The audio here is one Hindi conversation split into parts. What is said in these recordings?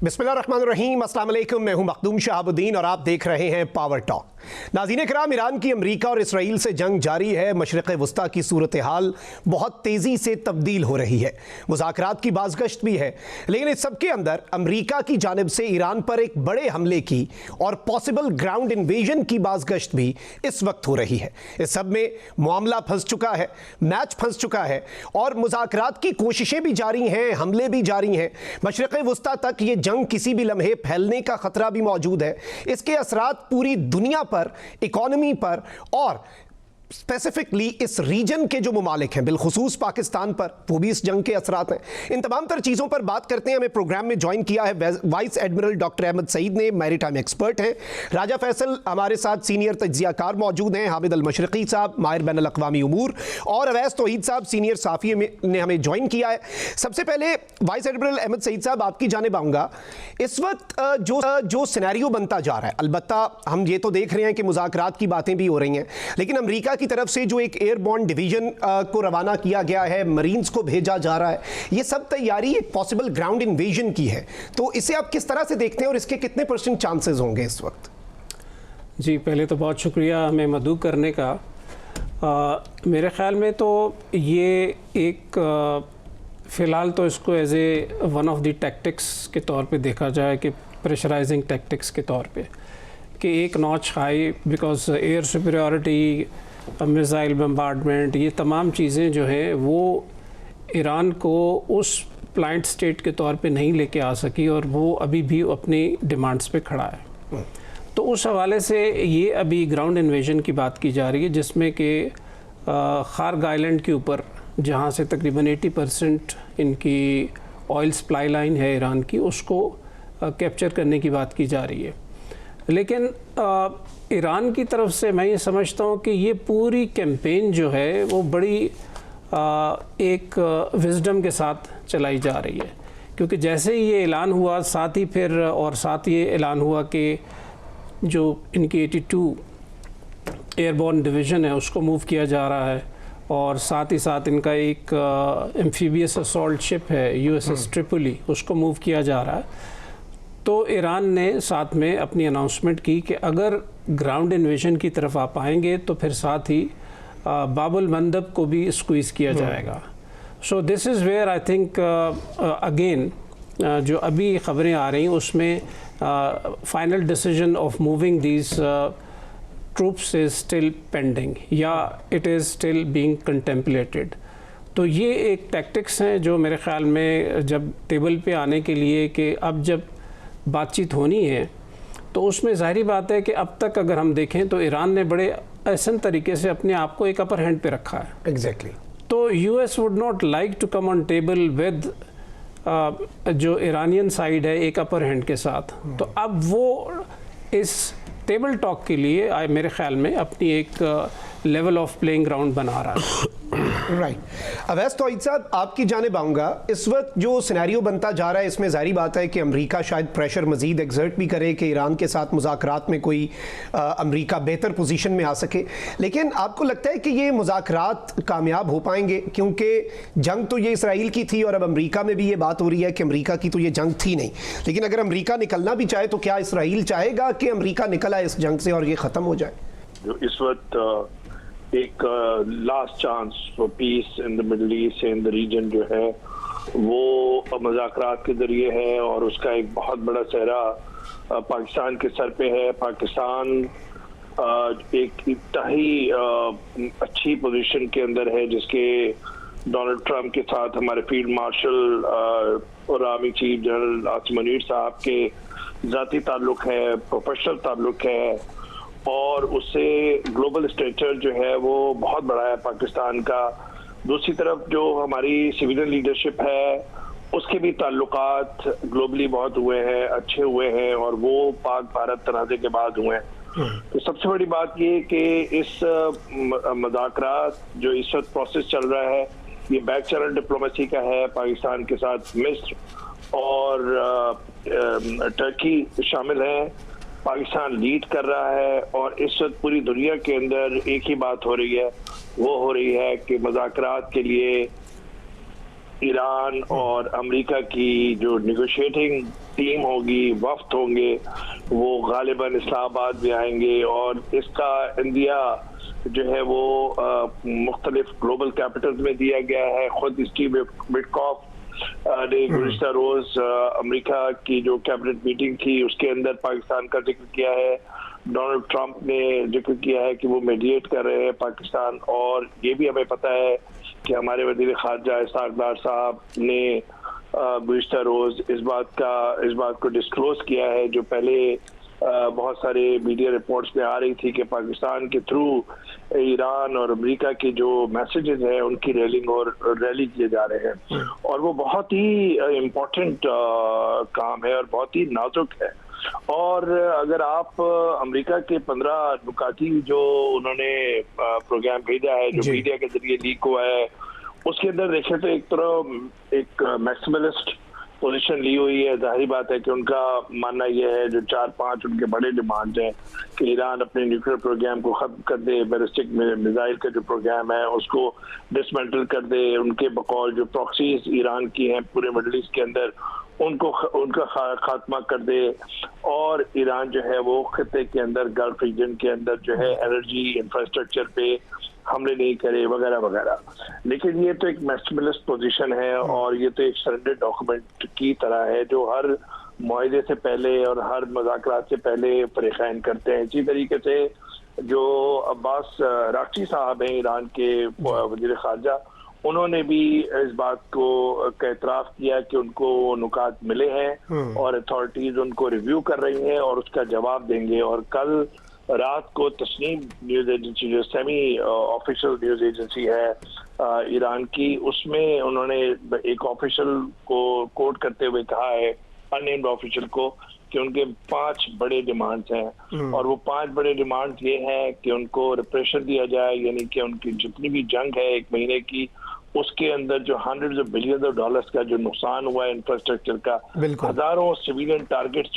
बिस्मिल्लाहिर्रहमानिर्रहीम, अस्सलाम वालेकुम। मैं हूं मखदूम शहाबुद्दीन और आप देख रहे हैं पावर टॉक। नाज़रीन किराम, ईरान की अमरीका और इसराइल से जंग जारी है। मशरिक़ वस्ता की सूरत हाल बहुत तेज़ी से तब्दील हो रही है। मुज़ाकरात की बाज़गश्त भी है, लेकिन इस सब के अंदर अमरीका की जानिब से ईरान पर एक बड़े हमले की और पॉसिबल ग्राउंड इन्वेजन की बाज़गश्त भी इस वक्त हो रही है। इस सब में मामला फंस चुका है, मैच फंस चुका है और मुज़ाकरात की कोशिशें भी जारी हैं, हमले भी जारी हैं। मशरिक़ वस्ता तक ये जंग किसी भी लम्हे फैलने का खतरा भी मौजूद है। इसके असरात पूरी दुनिया पर, इकॉनमी पर और स्पेसिफिकली इस रीजन के जो ममालिक हैं, बिलखुसूस पाकिस्तान पर, वो भी इस जंग के असरात हैं। इन तमाम तर चीज़ों पर बात करते हैं। हमें प्रोग्राम में ज्वाइन किया है vice admiral doctor Ahmed Saeed ने, मैरीटाइम एक्सपर्ट हैं। राजा फैसल हमारे साथ सीनियर तज्जियाकार मौजूद हैं, हामिद अल मशरक़ी साहब माहिर बैन अल अक़वामी उमूर, और अवैस तौहीद साहब सीनियर साफ़ी ने हमें ज्वाइन किया है। सबसे पहले वाइस एडमिरल अहमद सईद साहब, आपकी जानिब आऊँगा। इस वक्त जो सिनेरियो बनता जा रहा है, अलबत्ता हम ये तो देख रहे हैं कि मुज़ाकरात की बातें भी हो रही हैं, लेकिन अमरीका की तरफ से जो एक एयरबॉर्न डिवीजन को रवाना किया गया है, मरीन्स को भेजा जा रहा है, ये सब तैयारी एक पॉसिबल ग्राउंड इन्वेजन की है। तो इसे आप किस तरह से देखते हैं और इसके कितने % चांसेस होंगे इस वक्त? जी, पहले तो बहुत शुक्रिया हमें मदऊ करने का। मेरे ख्याल में तो ये एक फ़िलहाल तो इसको as a one of the tactics के तौर पे देखा जाए कि प्रेशराइजिंग टैक्टिक्स के तौर पे कि एक notch high, because air superiority, missile bombardment, ये तमाम चीज़ें जो हैं वो ईरान को उस प्लाइंट स्टेट के तौर पे नहीं लेके आ सकी और वो अभी भी अपनी डिमांड्स पे खड़ा है। तो उस हवाले से ये अभी ग्राउंड इन्वेजन की बात की जा रही है, जिसमें कि खार्ग आइलैंड के ऊपर, जहाँ से तकरीबन 80% इनकी ऑयल सप्लाई लाइन है ईरान की, उसको कैप्चर करने की बात की जा रही है। लेकिन ईरान की तरफ से मैं ये समझता हूँ कि ये पूरी कैंपेन जो है वो बड़ी एक विजडम के साथ चलाई जा रही है, क्योंकि जैसे ही ये ऐलान हुआ, साथ ही ये ऐलान हुआ कि जो इनकी 82 एयरबॉर्न डिवीज़न है उसको मूव किया जा रहा है, और साथ ही साथ इनका एक एम्फीबियस असॉल्ट शिप है USS ट्रिपोली, उसको मूव किया जा रहा है। तो ईरान ने साथ में अपनी अनाउंसमेंट की कि अगर ग्राउंड इन्वेजन की तरफ आप आएंगे तो फिर साथ ही बाबुल मंदब को भी स्क्वीज़ किया जाएगा। So this is where I think again जो अभी ख़बरें आ रही हैं उसमें final decision of moving these troops is still pending या it is still being contemplated. तो ये एक टैक्टिक्स हैं जो मेरे ख़्याल में जब टेबल पे आने के लिए कि अब जब बातचीत होनी है, तो उसमें ज़ाहिरी बात है कि अब तक अगर हम देखें तो ईरान ने बड़े ऐसे तरीके से अपने आप को एक अपर हैंड पे रखा है। एग्जैक्टली। तो US would not like to come on table with जो ईरानियन साइड है एक अपर हैंड के साथ। तो अब वो इस टेबल टॉक के लिए मेरे ख्याल में अपनी एक लेवल ऑफ प्लेइंग ग्राउंड बना रहा है। राइट। अवैस तौहीद साहब, आपकी जानिब आऊँगा। इस वक्त जो सिनेरियो बनता जा रहा है, इसमें ज़ाहिरी बात है कि अमेरिका शायद प्रेशर मज़ीद एक्सर्ट भी करे कि ईरान के साथ मुज़ाकरात में कोई अमेरिका बेहतर पोजीशन में आ सके। लेकिन आपको लगता है कि ये मुज़ाकरात कामयाब हो पाएंगे? क्योंकि जंग तो ये इसराइल की थी और अब अमेरिका में भी ये बात हो रही है कि अमेरिका की तो ये जंग थी नहीं, लेकिन अगर अमेरिका निकलना भी चाहे तो क्या इसराइल चाहेगा कि अमेरिका निकल आए इस जंग से और ये ख़त्म हो जाए? जो इस वक्त एक last chance for peace in the Middle East and the region जो है वो मुज़ाकरात के जरिए है, और उसका एक बहुत बड़ा चेहरा पाकिस्तान के सर पे है। पाकिस्तान एक इंतहाई अच्छी पोजीशन के अंदर है, जिसके डोनाल्ड ट्रंप के साथ हमारे फील्ड मार्शल और army chief general Asim Munir साहब के ज़ाती ताल्लुक़ है, प्रोफेशनल ताल्लुक़ है, और उससे ग्लोबल स्टेचर जो है वो बहुत बड़ा है पाकिस्तान का। दूसरी तरफ जो हमारी सिविलियन लीडरशिप है उसके भी ताल्लुकात ग्लोबली बहुत हुए हैं, अच्छे हुए हैं, और वो पाक भारत तनाज़े के बाद हुए हैं। तो सबसे बड़ी बात ये कि इस मुज़ाकरात जो इस वक्त प्रोसेस चल रहा है, ये बैक चैनल डिप्लोमेसी का है। पाकिस्तान के साथ मिस्र और टर्की शामिल हैं। पाकिस्तान लीड कर रहा है, और इस वक्त पूरी दुनिया के अंदर एक ही बात हो रही है, वो हो रही है कि मुज़ाकरात के लिए ईरान और अमेरिका की जो नेगोशिएटिंग टीम होगी, वफ्द होंगे, वो गालिबन इस्लामाबाद भी आएंगे और इसका इंडिया जो है वो मुख्तलिफ ग्लोबल कैपिटल्स में दिया गया है। खुद स्टीव विटकॉफ ने गुज़िश्ता रोज अमेरिका की जो कैबिनेट मीटिंग थी उसके अंदर पाकिस्तान का जिक्र किया है। डोनाल्ड ट्रंप ने जिक्र किया है कि वो मीडिएट कर रहे हैं पाकिस्तान, और ये भी हमें पता है कि हमारे वज़ीर ख़ारजा इसहाक़ डार साहब ने गुज़िश्ता रोज इस बात को डिस्क्लोज किया है, जो पहले बहुत सारे मीडिया रिपोर्ट्स में आ रही थी कि पाकिस्तान के थ्रू ईरान और अमेरिका के जो मैसेजेस हैं उनकी रेलिंग और रैली किए जा रहे हैं, और वो बहुत ही इम्पोर्टेंट काम है और बहुत ही नाजुक है। और अगर आप अमेरिका के 15 नुकाती जो उन्होंने प्रोग्राम भेजा है, जो मीडिया के जरिए लीक हुआ है, उसके अंदर देखें तो एक तरह एक मैक्सिमलिस्ट पोजीशन ली हुई है। जाहिर बात है कि उनका मानना यह है, जो 4-5 उनके बड़े डिमांड हैं कि ईरान अपने न्यूक्लियर प्रोग्राम को खत्म कर दे, बैलिस्टिक मिसाइल का जो प्रोग्राम है उसको डिसमेंटल कर दे, उनके बकौल जो प्रॉक्सीज ईरान की हैं पूरे मिडल ईस्ट के अंदर उनका खात्मा कर दे, और ईरान जो है वो खिते के अंदर गल्फ रीजन के अंदर जो है एनर्जी इंफ्रास्ट्रक्चर पे हमले नहीं करे वगैरह वगैरह। लेकिन ये तो एक मैक्सिमलिस्ट पोजीशन है और ये तो एक सरेंडर डॉक्यूमेंट की तरह है जो हर मुआहदे से पहले और हर मुज़ाकरात से पहले फरीक़ैन करते हैं। इसी तरीके से जो अब्बास राक्ची साहब हैं ईरान के वज़ीर ख़ारजा, उन्होंने भी इस बात को एतराफ़ किया कि उनको नुकात मिले हैं और अथॉरिटीज़ उनको रिव्यू कर रही हैं और उसका जवाब देंगे। और कल रात को तस्नीम न्यूज़ एजेंसी, जो सेमी ऑफिशियल न्यूज़ एजेंसी है ईरान की, उसमें उन्होंने एक ऑफिशियल को कोट करते हुए कहा है, अननेम्ड ऑफिशियल को, कि उनके 5 बड़े डिमांड्स हैं, और वो 5 बड़े डिमांड्स ये हैं कि उनको रिप्रेशन दिया जाए, यानी कि उनकी जितनी भी जंग है 1 महीने की, उसके अंदर जो hundreds of billions of dollars का जो नुकसान हुआ है इंफ्रास्ट्रक्चर का, हजारों सिविलियन टारगेट्स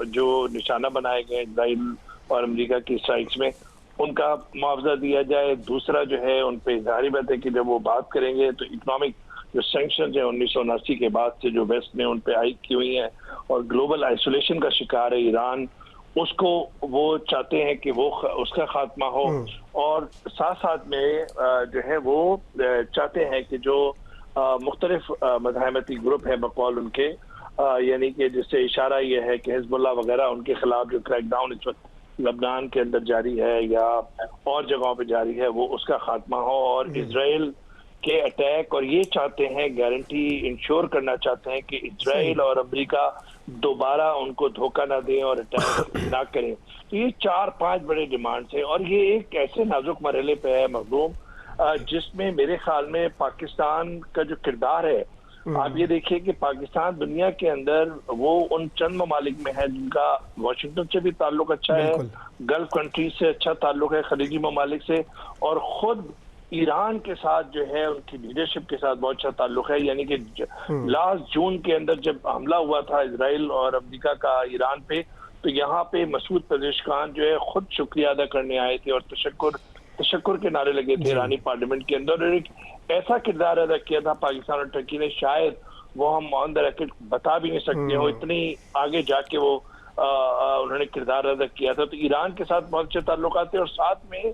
जो निशाना बनाए गए इजराइल और अमेरिका की स्ट्राइक्स में, उनका मुआवजा दिया जाए। दूसरा जो है उन पे जाहिर बात है कि जब वो बात करेंगे तो इकोनॉमिक जो सैंक्शंस है 1979 के बाद से जो वेस्ट ने उन पे आयद की हुई हैं और ग्लोबल आइसोलेशन का शिकार है ईरान, उसको वो चाहते हैं कि वो उसका खात्मा हो, और साथ साथ में जो है वो चाहते हैं कि जो मुख्तलिफ मज़ाहमती ग्रुप है बकौल उनके, यानी कि जिससे इशारा ये है कि हिजबुल्लाह वगैरह, उनके खिलाफ जो क्रैकडाउन इस वक्त लबनान के अंदर जारी है या और जगहों पे जारी है, वो उसका खात्मा हो, और इजराइल के अटैक, और ये चाहते हैं, गारंटी इंश्योर करना चाहते हैं कि इजराइल और अमेरिका दोबारा उनको धोखा ना दें और अटैक ना करें। तो ये 4-5 बड़े डिमांड्स हैं, और ये एक ऐसे नाजुक मरहले पे है मखदूम, जिसमें मेरे ख्याल में पाकिस्तान का जो किरदार है, आप ये देखिए कि पाकिस्तान दुनिया के अंदर वो उन चंद ममालिक में है जिनका वाशिंगटन से भी ताल्लुक अच्छा है, गल्फ कंट्रीज से अच्छा ताल्लुक है, खलीजी ममालिक से, और खुद ईरान के साथ जो है उनकी लीडरशिप के साथ बहुत अच्छा ताल्लुक है। यानी कि लास्ट जून के अंदर जब हमला हुआ था इजराइल और अमेरिका का ईरान पे, तो यहाँ पे मसूद पेजेशकान जो है खुद शुक्रिया अदा करने आए थे और तशक्कुर के नारे लगे थे ईरानी पार्लियामेंट के अंदर, और एक ऐसा किरदार अदा किया था पाकिस्तान और टर्की ने, शायद वो हम ऑन द रिकॉर्ड बता भी नहीं सकते हो, इतनी आगे जाके वो उन्होंने किरदार अदा किया था। तो ईरान के साथ बहुत अच्छे ताल्लुकात थे, और साथ में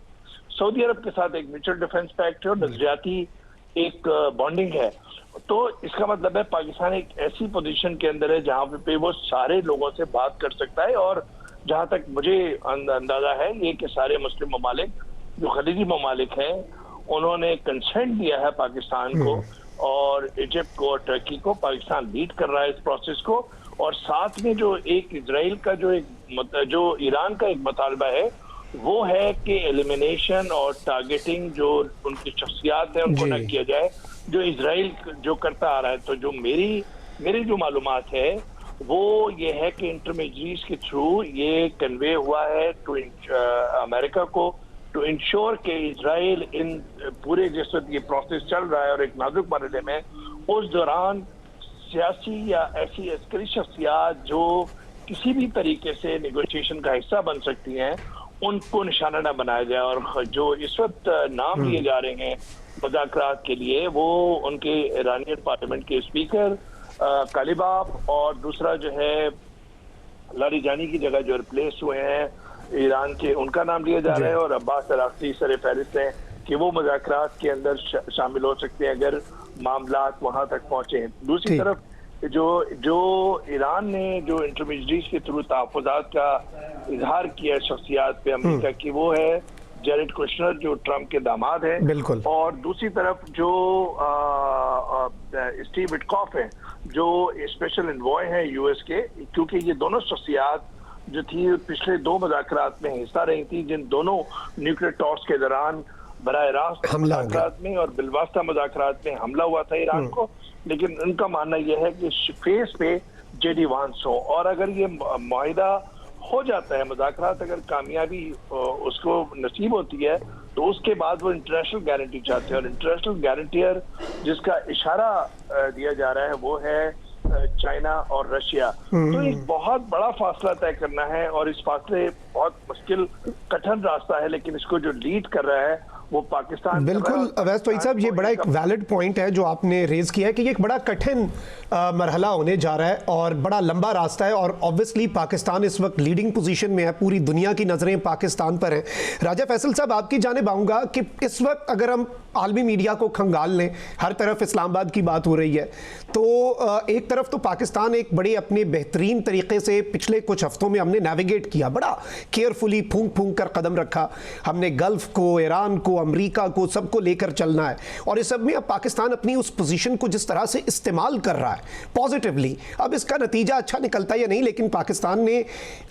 सऊदी अरब के साथ एक म्यूचुअल डिफेंस पैक्ट है और नजरियाती एक बॉन्डिंग है। तो इसका मतलब है पाकिस्तान एक ऐसी पोजीशन के अंदर है जहां पे वो सारे लोगों से बात कर सकता है, और जहां तक मुझे अंदाजा है ये कि सारे मुस्लिम ममालिक जो खलीजी ममालिक हैं उन्होंने कंसेंट दिया है पाकिस्तान को, और इजिप्ट को और टर्की को। पाकिस्तान लीड कर रहा है इस प्रोसेस को, और साथ में जो एक इजराइल का जो ईरान का एक मुतालबा है वो है कि एलिमिनेशन और टारगेटिंग जो उनकी शख्सियात है उनको न किया जाए, जो इजराइल जो करता आ रहा है। तो जो मेरी जो मालूमात है वो ये है कि इंटरमीडिएट्स के थ्रू ये कन्वे हुआ है टू अमेरिका को, टू इंश्योर कि इजराइल इन पूरे जिस वक्त ये प्रोसेस चल रहा है और एक नाजुक मरहले में, उस दौरान सियासी या ऐसी अस्करी शख्सियात जो किसी भी तरीके से नेगोशिएशन का हिस्सा बन सकती हैं उनको निशाना न बनाया जाए। और जो इस वक्त नाम लिए जा रहे हैं मुज़ाकरात के लिए, वो उनके ईरानियन पार्लियामेंट के स्पीकर कालिबाफ और दूसरा जो है लारिजानी की जगह जो रिप्लेस हुए हैं ईरान के, उनका नाम लिया जा रहा है, और अब्बास अराक्ची सर फहरिस्त हैं कि वो मुज़ाकरात के अंदर शामिल हो सकते हैं अगर मामलात वहां तक पहुंचे। दूसरी तरफ जो ईरान ने जो इंटरमीडिएट्स के थ्रू तहफ़्फ़ुज़ात का इजहार किया शख्सियात पे अमेरिका की, वो है जेरेड कुशनर जो ट्रंप के दामाद हैं, बिल्कुल, और दूसरी तरफ जो स्टीव विटकॉफ है जो स्पेशल एनवॉय हैं यूएस के, क्योंकि ये दोनों शख्सियात जो थी पिछले 2 मुज़ाकरात में हिस्सा रही थी, जिन दोनों न्यूक्लियर टॉक्स के दौरान बराह रास्त मुज़ाकरात में और बिलवास्ता मुज़ाकरात में हमला हुआ था ईरान को, लेकिन उनका मानना यह है कि फेस पे जेडी वांस हो, और अगर ये मुआहिदा हो जाता है, मुज़ाकरात अगर कामयाबी उसको नसीब होती है, तो उसके बाद वो इंटरनेशनल गारंटी चाहते हैं, और इंटरनेशनल गारंटियर जिसका इशारा दिया जा रहा है वो है चाइना और रशिया। तो एक बहुत बड़ा फासला तय करना है, और इस फासले बहुत मुश्किल कठिन रास्ता है, लेकिन इसको जो लीड कर रहा है वो पाकिस्तान। बिल्कुल अवैस तोई साहब, ये बड़ा एक वैलिड पॉइंट है जो आपने रेज किया है कि ये एक बड़ा कठिन मरहला होने जा रहा है और बड़ा लंबा रास्ता है, और ऑब्वियसली पाकिस्तान इस वक्त लीडिंग पोजीशन में है, पूरी दुनिया की नज़रें पाकिस्तान पर हैं। राजा फैसल साहब, आपकी जानिब आऊँगा कि इस वक्त अगर हम आलमी मीडिया को खंगाल लें, हर तरफ इस्लामाबाद की बात हो रही है, तो एक तरफ तो पाकिस्तान एक बड़े अपने बेहतरीन तरीके से पिछले कुछ हफ्तों में हमने नेविगेट किया, बड़ा केयरफुली फूंक फूंक कर कदम रखा हमने, गल्फ को, ईरान को, अमेरिका को, सबको लेकर चलना है, और इस सब में अब पाकिस्तान अपनी उस पोजीशन को जिस तरह से इस्तेमाल कर रहा है पॉजिटिवली, अब इसका नतीजा अच्छा निकलता है या नहीं, लेकिन पाकिस्तान ने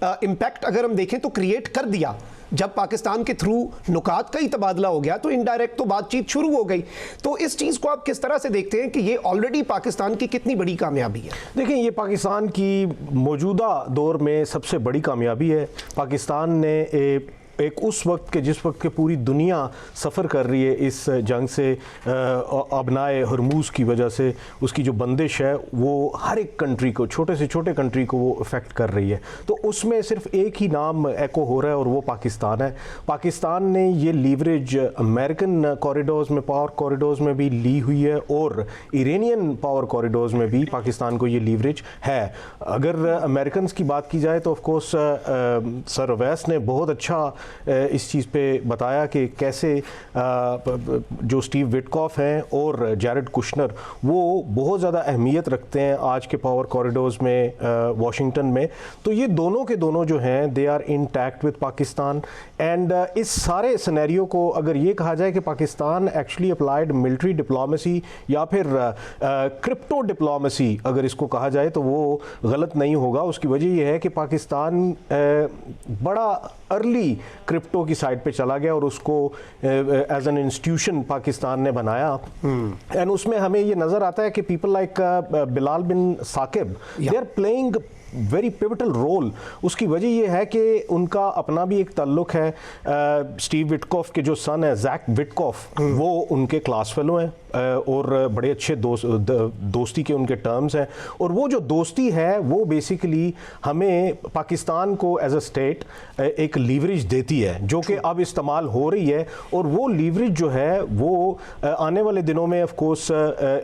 इम्पैक्ट अगर हम देखें तो क्रिएट कर दिया। जब पाकिस्तान के थ्रू नुकात का ही तबादला हो गया तो इनडायरेक्ट तो बातचीत शुरू हो गई। तो इस चीज़ को आप किस तरह से देखते हैं कि ये ऑलरेडी पाकिस्तान की कितनी बड़ी कामयाबी है? देखिए, ये पाकिस्तान की मौजूदा दौर में सबसे बड़ी कामयाबी है। पाकिस्तान ने एक उस वक्त के जिस वक्त के पूरी दुनिया सफ़र कर रही है इस जंग से, अबनाए हरमूज़ की वजह से उसकी जो बंदिश है वो हर एक कंट्री को, छोटे से छोटे कंट्री को वो इफ़ेक्ट कर रही है। तो उसमें सिर्फ एक ही नाम एको हो रहा है और वो पाकिस्तान है। पाकिस्तान ने ये लीवरेज अमेरिकन कॉरिडोर्स में, पावर कॉरिडोर्स में भी ली हुई है, और इरानियन पावर कॉरिडोर्स में भी पाकिस्तान को ये लीवरेज है। अगर अमेरिकन की बात की जाए तो ऑफकोर्स सर अवैस ने बहुत अच्छा इस चीज़ पे बताया कि कैसे जो स्टीव विटकॉफ हैं और जेरेड कुशनर वो बहुत ज़्यादा अहमियत रखते हैं आज के पावर कॉरिडोर्स में वाशिंगटन में। तो ये दोनों के दोनों जो हैं they are intact with Pakistan. And इस सारे सिनेरियो को अगर ये कहा जाए कि Pakistan actually applied military diplomacy या फिर क्रिप्टो डिप्लोमेसी अगर इसको कहा जाए तो वो गलत नहीं होगा। उसकी वजह यह है कि पाकिस्तान बड़ा अर्ली क्रिप्टो की साइड पे चला गया और उसको एज एन इंस्टीट्यूशन पाकिस्तान ने बनाया। एंड उसमें हमें ये नज़र आता है कि people like Bilal bin Saqib they are playing very pivotal role. उसकी वजह यह है कि उनका अपना भी एक ताल्लुक है, स्टीव विटकॉफ के जो सन है जैक विटकॉफ वो उनके क्लास फेलो हैं और बड़े अच्छे दोस्ती के उनके टर्म्स हैं। और वो जो दोस्ती है वो बेसिकली हमें पाकिस्तान को एज अ स्टेट एक लीवरेज देती है जो कि अब इस्तेमाल हो रही है। और वो लीवरेज जो है वो आने वाले दिनों में ऑफ कोर्स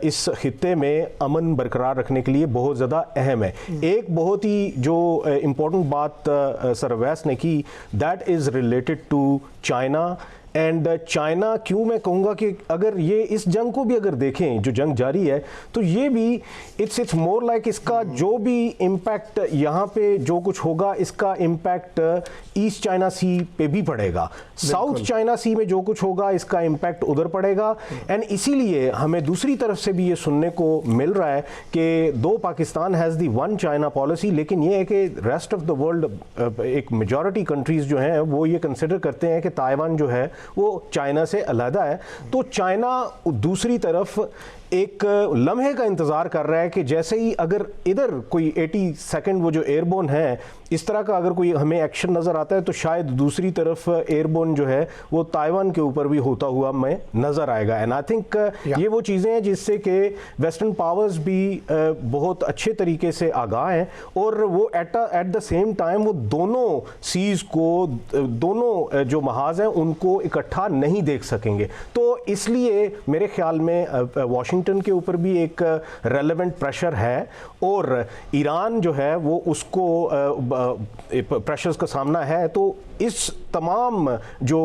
इस खित्ते में अमन बरकरार रखने के लिए बहुत ज़्यादा अहम है। एक बहुत ही जो इम्पोर्टेंट बात सर अवैस ने की, that is related to China. And China क्यों मैं कहूँगा कि अगर ये इस जंग को भी अगर देखें जो जंग जारी है तो ये भी इट्स मोर लाइक इसका जो भी इम्पैक्ट यहाँ पे जो कुछ होगा इसका इम्पैक्ट ईस्ट चाइना सी पे भी पड़ेगा, साउथ चाइना सी में जो कुछ होगा इसका इम्पैक्ट उधर पड़ेगा। एंड इसीलिए हमें दूसरी तरफ से भी ये सुनने को मिल रहा है कि दो Pakistan has the one China policy, लेकिन ये है कि रेस्ट ऑफ द वर्ल्ड एक मेजॉरिटी कंट्रीज़ जो हैं वो ये कंसिडर करते हैं कि ताइवान जो है वो चाइना से अलहदा है। तो चाइना दूसरी तरफ एक लम्हे का इंतज़ार कर रहा है कि जैसे ही अगर इधर कोई 80 सेकंड वो जो एयरबोन है इस तरह का अगर कोई हमें एक्शन नज़र आता है तो शायद दूसरी तरफ एयरबोन जो है वो ताइवान के ऊपर भी होता हुआ हमें नज़र आएगा। एंड आई थिंक ये वो चीज़ें हैं जिससे कि वेस्टर्न पावर्स भी बहुत अच्छे तरीके से आगाह हैं और वो एट द सेम टाइम वो दोनों सीज़ को, दोनों जो महाज हैं उनको इकट्ठा नहीं देख सकेंगे। तो इसलिए मेरे ख्याल में वाशिंगटन के ऊपर भी एक रेलेवेंट प्रेशर है और ईरान जो है वो उसको प्रेशर्स का सामना है। तो इस तमाम जो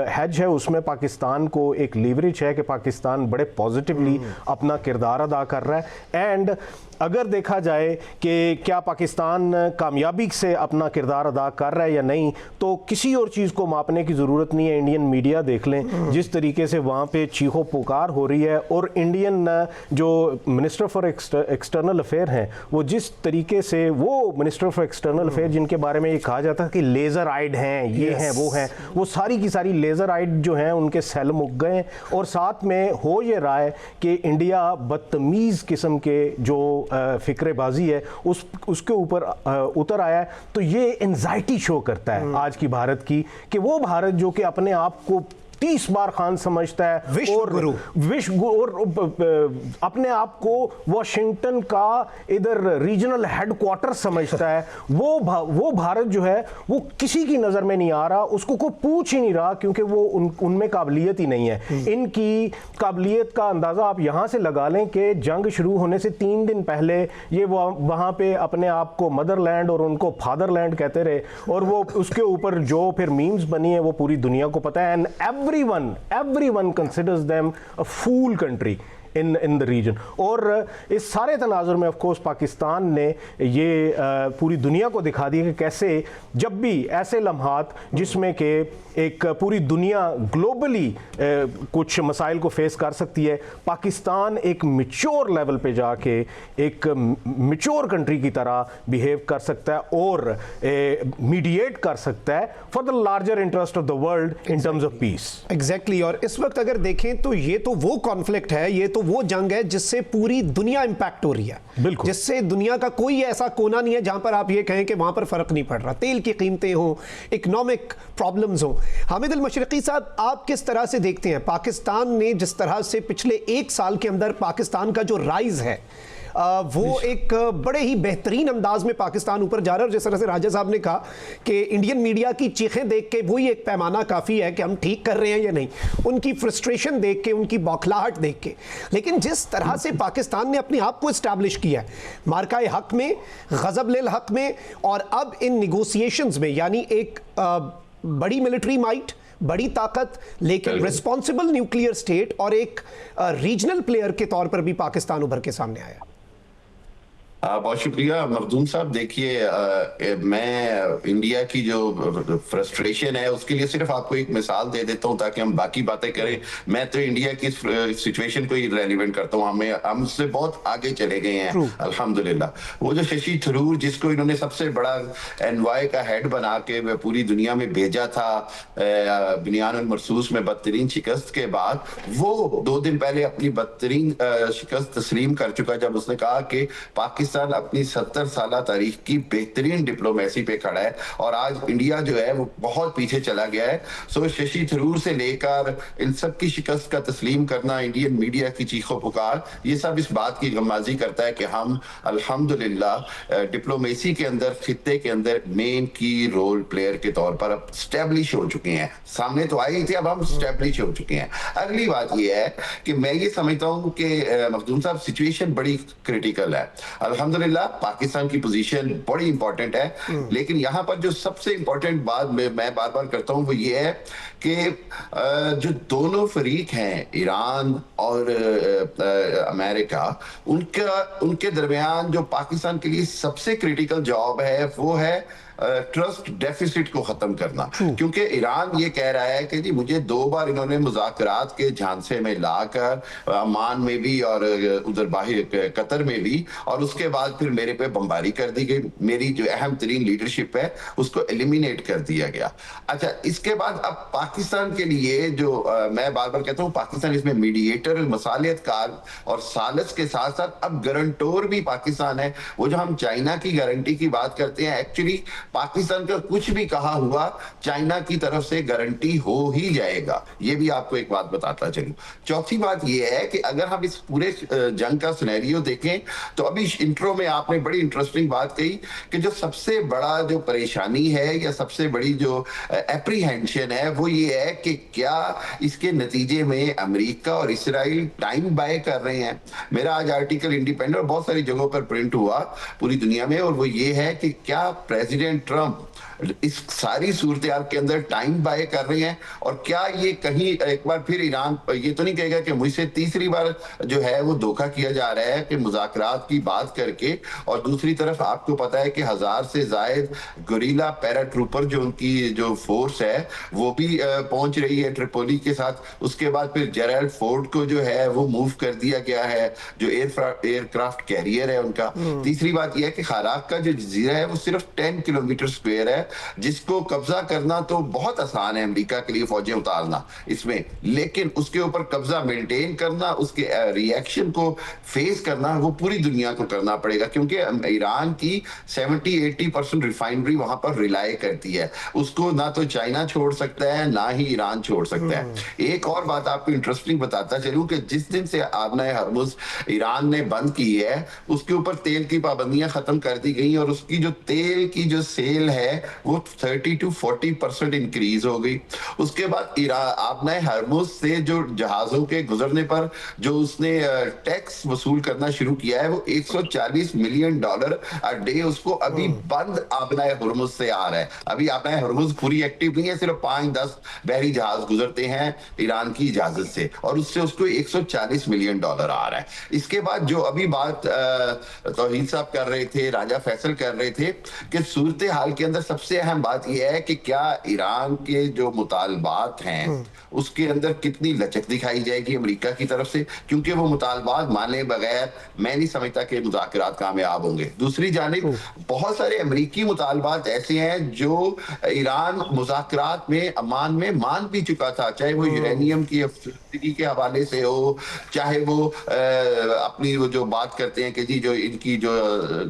हैज है उसमें पाकिस्तान को एक लीवरेज है कि पाकिस्तान बड़े पॉजिटिवली अपना किरदार अदा कर रहा है। एंड अगर देखा जाए कि क्या पाकिस्तान कामयाबी से अपना किरदार अदा कर रहा है या नहीं, तो किसी और चीज़ को मापने की ज़रूरत नहीं है। इंडियन मीडिया देख लें जिस तरीके से वहाँ पे चीखो पुकार हो रही है और इंडियन जो मिनिस्टर फॉर एक्सटर्नल अफेयर हैं वो जिस तरीके से वो मिनिस्टर फॉर एक्सटर्नल अफेयर जिनके बारे में ये कहा जाता है कि लेज़र आइड हैं, ये हैं, वो सारी की सारी लेज़र आइड जो हैं उनके सेल मुक गए। और साथ में हो ये रहा है कि इंडिया बदतमीज़ किस्म के जो फिक्रेबाजी है उसके ऊपर उतर आया है। तो ये एंजाइटी शो करता है आज की भारत की कि वो भारत जो कि अपने आप को 30 बार खान समझता है विश्व और अपने आप को वाशिंगटन का इधर रीजनल हेडक्वार्टर समझता है, वो भारत जो है वो किसी की नज़र में नहीं आ रहा, उसको कोई पूछ ही नहीं रहा क्योंकि वो उनमें काबिलियत ही नहीं है। इनकी काबिलियत का अंदाज़ा आप यहाँ से लगा लें कि जंग शुरू होने से 3 दिन पहले ये वहाँ पे अपने आप को मदरलैंड और उनको फादरलैंड कहते रहे और वो उसके ऊपर जो फिर मीम्स बनी है वो पूरी दुनिया को पता है। And everyone considers them a fool country in the region। और इस सारे तनाजुर में ऑफ कोर्स पाकिस्तान ने ये पूरी दुनिया को दिखा दिया कि कैसे जब भी ऐसे लम्हात जिसमें कि एक पूरी दुनिया ग्लोबली कुछ मसाइल को फेस कर सकती है, पाकिस्तान एक मैच्योर लेवल पे जाके एक मैच्योर कंट्री की तरह बिहेव कर सकता है और मीडिएट कर सकता है for the larger interest of the world in terms of peace. Exactly. और इस वक्त अगर देखें तो ये तो वो कॉन्फ्लिक्ट है, ये तो वो जंग है जिससे पूरी दुनिया इंपैक्ट हो रही है, बिल्कुल, जिससे दुनिया का कोई ऐसा कोना नहीं है जहां पर आप ये कहें कि वहां पर फर्क नहीं पड़ रहा। तेल की कीमतें हो, इकोनॉमिक प्रॉब्लम्स हो। हामिद अल मशरिकी साहब, आप किस तरह से देखते हैं पाकिस्तान ने जिस तरह से पिछले 1 साल के अंदर पाकिस्तान का जो राइज है वो एक बड़े ही बेहतरीन अंदाज में पाकिस्तान ऊपर जा रहा है। और जिस तरह से राजा साहब ने कहा कि इंडियन मीडिया की चीखें देख के वही एक पैमाना काफ़ी है कि हम ठीक कर रहे हैं या नहीं, उनकी फ्रस्ट्रेशन देख के, उनकी बौखलाहट देख के। लेकिन जिस तरह से पाकिस्तान ने अपने आप को इस्टेब्लिश किया है मार्का हक में, गज़ब लिल हक में, और अब इन निगोसिएशंस में, यानी एक बड़ी मिलिट्री माइट, बड़ी ताकत, लेकिन रिस्पॉन्सिबल न्यूक्लियर स्टेट और एक रीजनल प्लेयर के तौर पर भी पाकिस्तान उभर के सामने आया। बहुत शुक्रिया मखदूम साहब। देखिए, मैं इंडिया की जो फ्रस्ट्रेशन है उसके लिए सिर्फ आपको एक मिसाल दे देता हूं ताकि हम बाकी बातें करें। मैं तो इंडिया की सिचुएशन को ही रेलिवेंट करता हूं। हम उससे बहुत आगे चले गए हैं अल्हम्दुलिल्लाह। वो जो शशि थरूर जिसको इन्होंने सबसे बड़ा एनवाई का हेड बना के पूरी दुनिया में भेजा था बनियान अल मरसूस में बदतरीन शिकस्त के बाद, वो 2 दिन पहले अपनी बदतरीन शिकस्त तस्लीम कर चुका जब उसने कहा कि पाकिस्तान अपनी 70 साल तारीख की बेहतरीन डिप्लोमेसी पे खड़ा है और आज इंडिया जो है वो बहुत पीछे चला गया है। सो शशि थरूर से लेकर इन सब की शिकस्त का तस्लीम करना, इंडियन मीडिया की चीखों पुकार, ये सब इस बात की गमाजी करता है कि हम अल्हम्दुलिल्लाह डिप्लोमेसी के अंदर, खित्ते के अंदर मेन की रोल प्लेयर के तौर पर अब स्टैब्लिश हो चुके हैं। सामने तो आई थी, अब हम स्टैब्लिश हो चुके हैं। अगली बात ये है कि मैं ये समझता हूँ कि मखदूम साहब सिचुएशन बड़ी क्रिटिकल है। अल्हम्दुलिल्लाह पाकिस्तान की पोजीशन बड़ी इंपॉर्टेंट है, लेकिन यहाँ पर जो सबसे इंपॉर्टेंट बात मैं बार बार करता हूँ वो ये है कि जो दोनों फरीक हैं, ईरान और अमेरिका, उनके दरमियान जो पाकिस्तान के लिए सबसे क्रिटिकल जॉब है वो है ट्रस्ट डेफिसिट को खत्म करना, क्योंकि ईरान ये कह रहा है कि जी मुझे 2 बार इन्होंने मुज़ाकरात के झांसे में लाकर अमान में भी और उधर बाहर कतर में भी, और उसके बाद फिर मेरे पे बमबारी कर दी गई, मेरी जो अहम तरीन लीडरशिप है उसको एलिमिनेट कर दिया गया। अच्छा, इसके बाद अब पाकिस्तान के लिए जो मैं बार बार कहता हूँ, पाकिस्तान इसमें मीडिएटर, मसालियतकार और सालिस के साथ साथ अब गारंटोर भी पाकिस्तान है। वो जो हम चाइना की गारंटी की बात करते हैं, एक्चुअली पाकिस्तान का कुछ भी कहा हुआ चाइना की तरफ से गारंटी हो ही जाएगा। ये भी आपको एक बात बताता चलूं। चौथी बात ये है कि अगर हम इस पूरे जंग का सिनेरियो देखें तो अभी इंट्रो में आपने बड़ी इंटरेस्टिंग बात कही कि जो सबसे बड़ा जो परेशानी है या सबसे बड़ी जो एप्रीहेंशन है वो ये है कि क्या इसके नतीजे में अमेरिका और इसराइल टाइम बाय कर रहे हैं। मेरा आज आर्टिकल इंडिपेंडेंट और बहुत सारी जगहों पर प्रिंट हुआ पूरी दुनिया में, और वो ये है कि क्या प्रेसिडेंट ट्रंप इस सारी सूरत हाल के अंदर टाइम बाय कर रहे हैं, और क्या ये कहीं एक बार फिर ईरान ये तो नहीं कहेगा कि मुझसे तीसरी बार जो है वो धोखा किया जा रहा है कि मुज़ाकरात की बात करके। और दूसरी तरफ आपको पता है कि 1000 से जायद गुरिल्ला पैराट्रूपर जो उनकी जो फोर्स है वो भी पहुंच रही है ट्रिपोली के साथ। उसके बाद फिर जेराल्ड फोर्ड को जो है वो मूव कर दिया गया है, जो एयरक्राफ्ट कैरियर है उनका। तीसरी बात यह है कि खराक का जो जजीरा है वो सिर्फ 10 किलोमीटर स्क्वायर है, जिसको कब्जा करना तो बहुत आसान है अमेरिका के लिए, फौजें उतारना इसमें, लेकिन उसके ऊपर कब्जा मेंटेन करना, उसके रिएक्शन को फेस करना वो पूरी दुनिया को करना पड़ेगा, क्योंकि ईरान की 70-80% रिफाइनरी वहां पर रिलाय करती है। उसको ना तो चाइना छोड़ सकता है ना ही ईरान छोड़ सकता है। एक और बात आपको इंटरेस्टिंग बताता चलूं कि जिस दिन से आबनाए हरमुज ईरान ने बंद की है उसके ऊपर तेल की पाबंदियां खत्म कर दी गई, और उसकी जो तेल की जो सेल है वो 30-40% इंक्रीज हो गई। उसके बाद आपने हरमुज से जो जहाजों के गुजरने पर जो उसने टैक्स वसूल करना शुरू किया है वो $140 मिलियन अ डे उसको अभी बंद आबनाए हरमुज से आ रहा है। अभी आबनाए हरमुज पूरी एक्टिव नहीं है, सिर्फ 5-10 बहरी जहाज गुजरते हैं ईरान की इजाजत से, और उससे उसको $140 मिलियन आ रहा है। इसके बाद जो अभी बात तौहीद साहब कर रहे थे, राजा फैसल कर रहे थे कि सूरत हाल के अंदर सबसे अहम बात यह है कि क्या ईरान के जो मुतालबात हैं उसके अंदर कितनी लचक दिखाई जाएगी अमेरिका की तरफ से, क्योंकि वो मुतालबात माने बगैर मैं नहीं समझता कि मुज़ाकरात कामयाब होंगे। दूसरी जानिब बहुत सारे अमेरिकी मुतालबात ऐसे हैं जो ईरान मुज़ाकरात में अमान में मान भी चुका था, चाहे वो यूरेनियम की अफसरदगी के हवाले से हो, चाहे वो अपनी वो जो बात करते हैं कि जी जो इनकी जो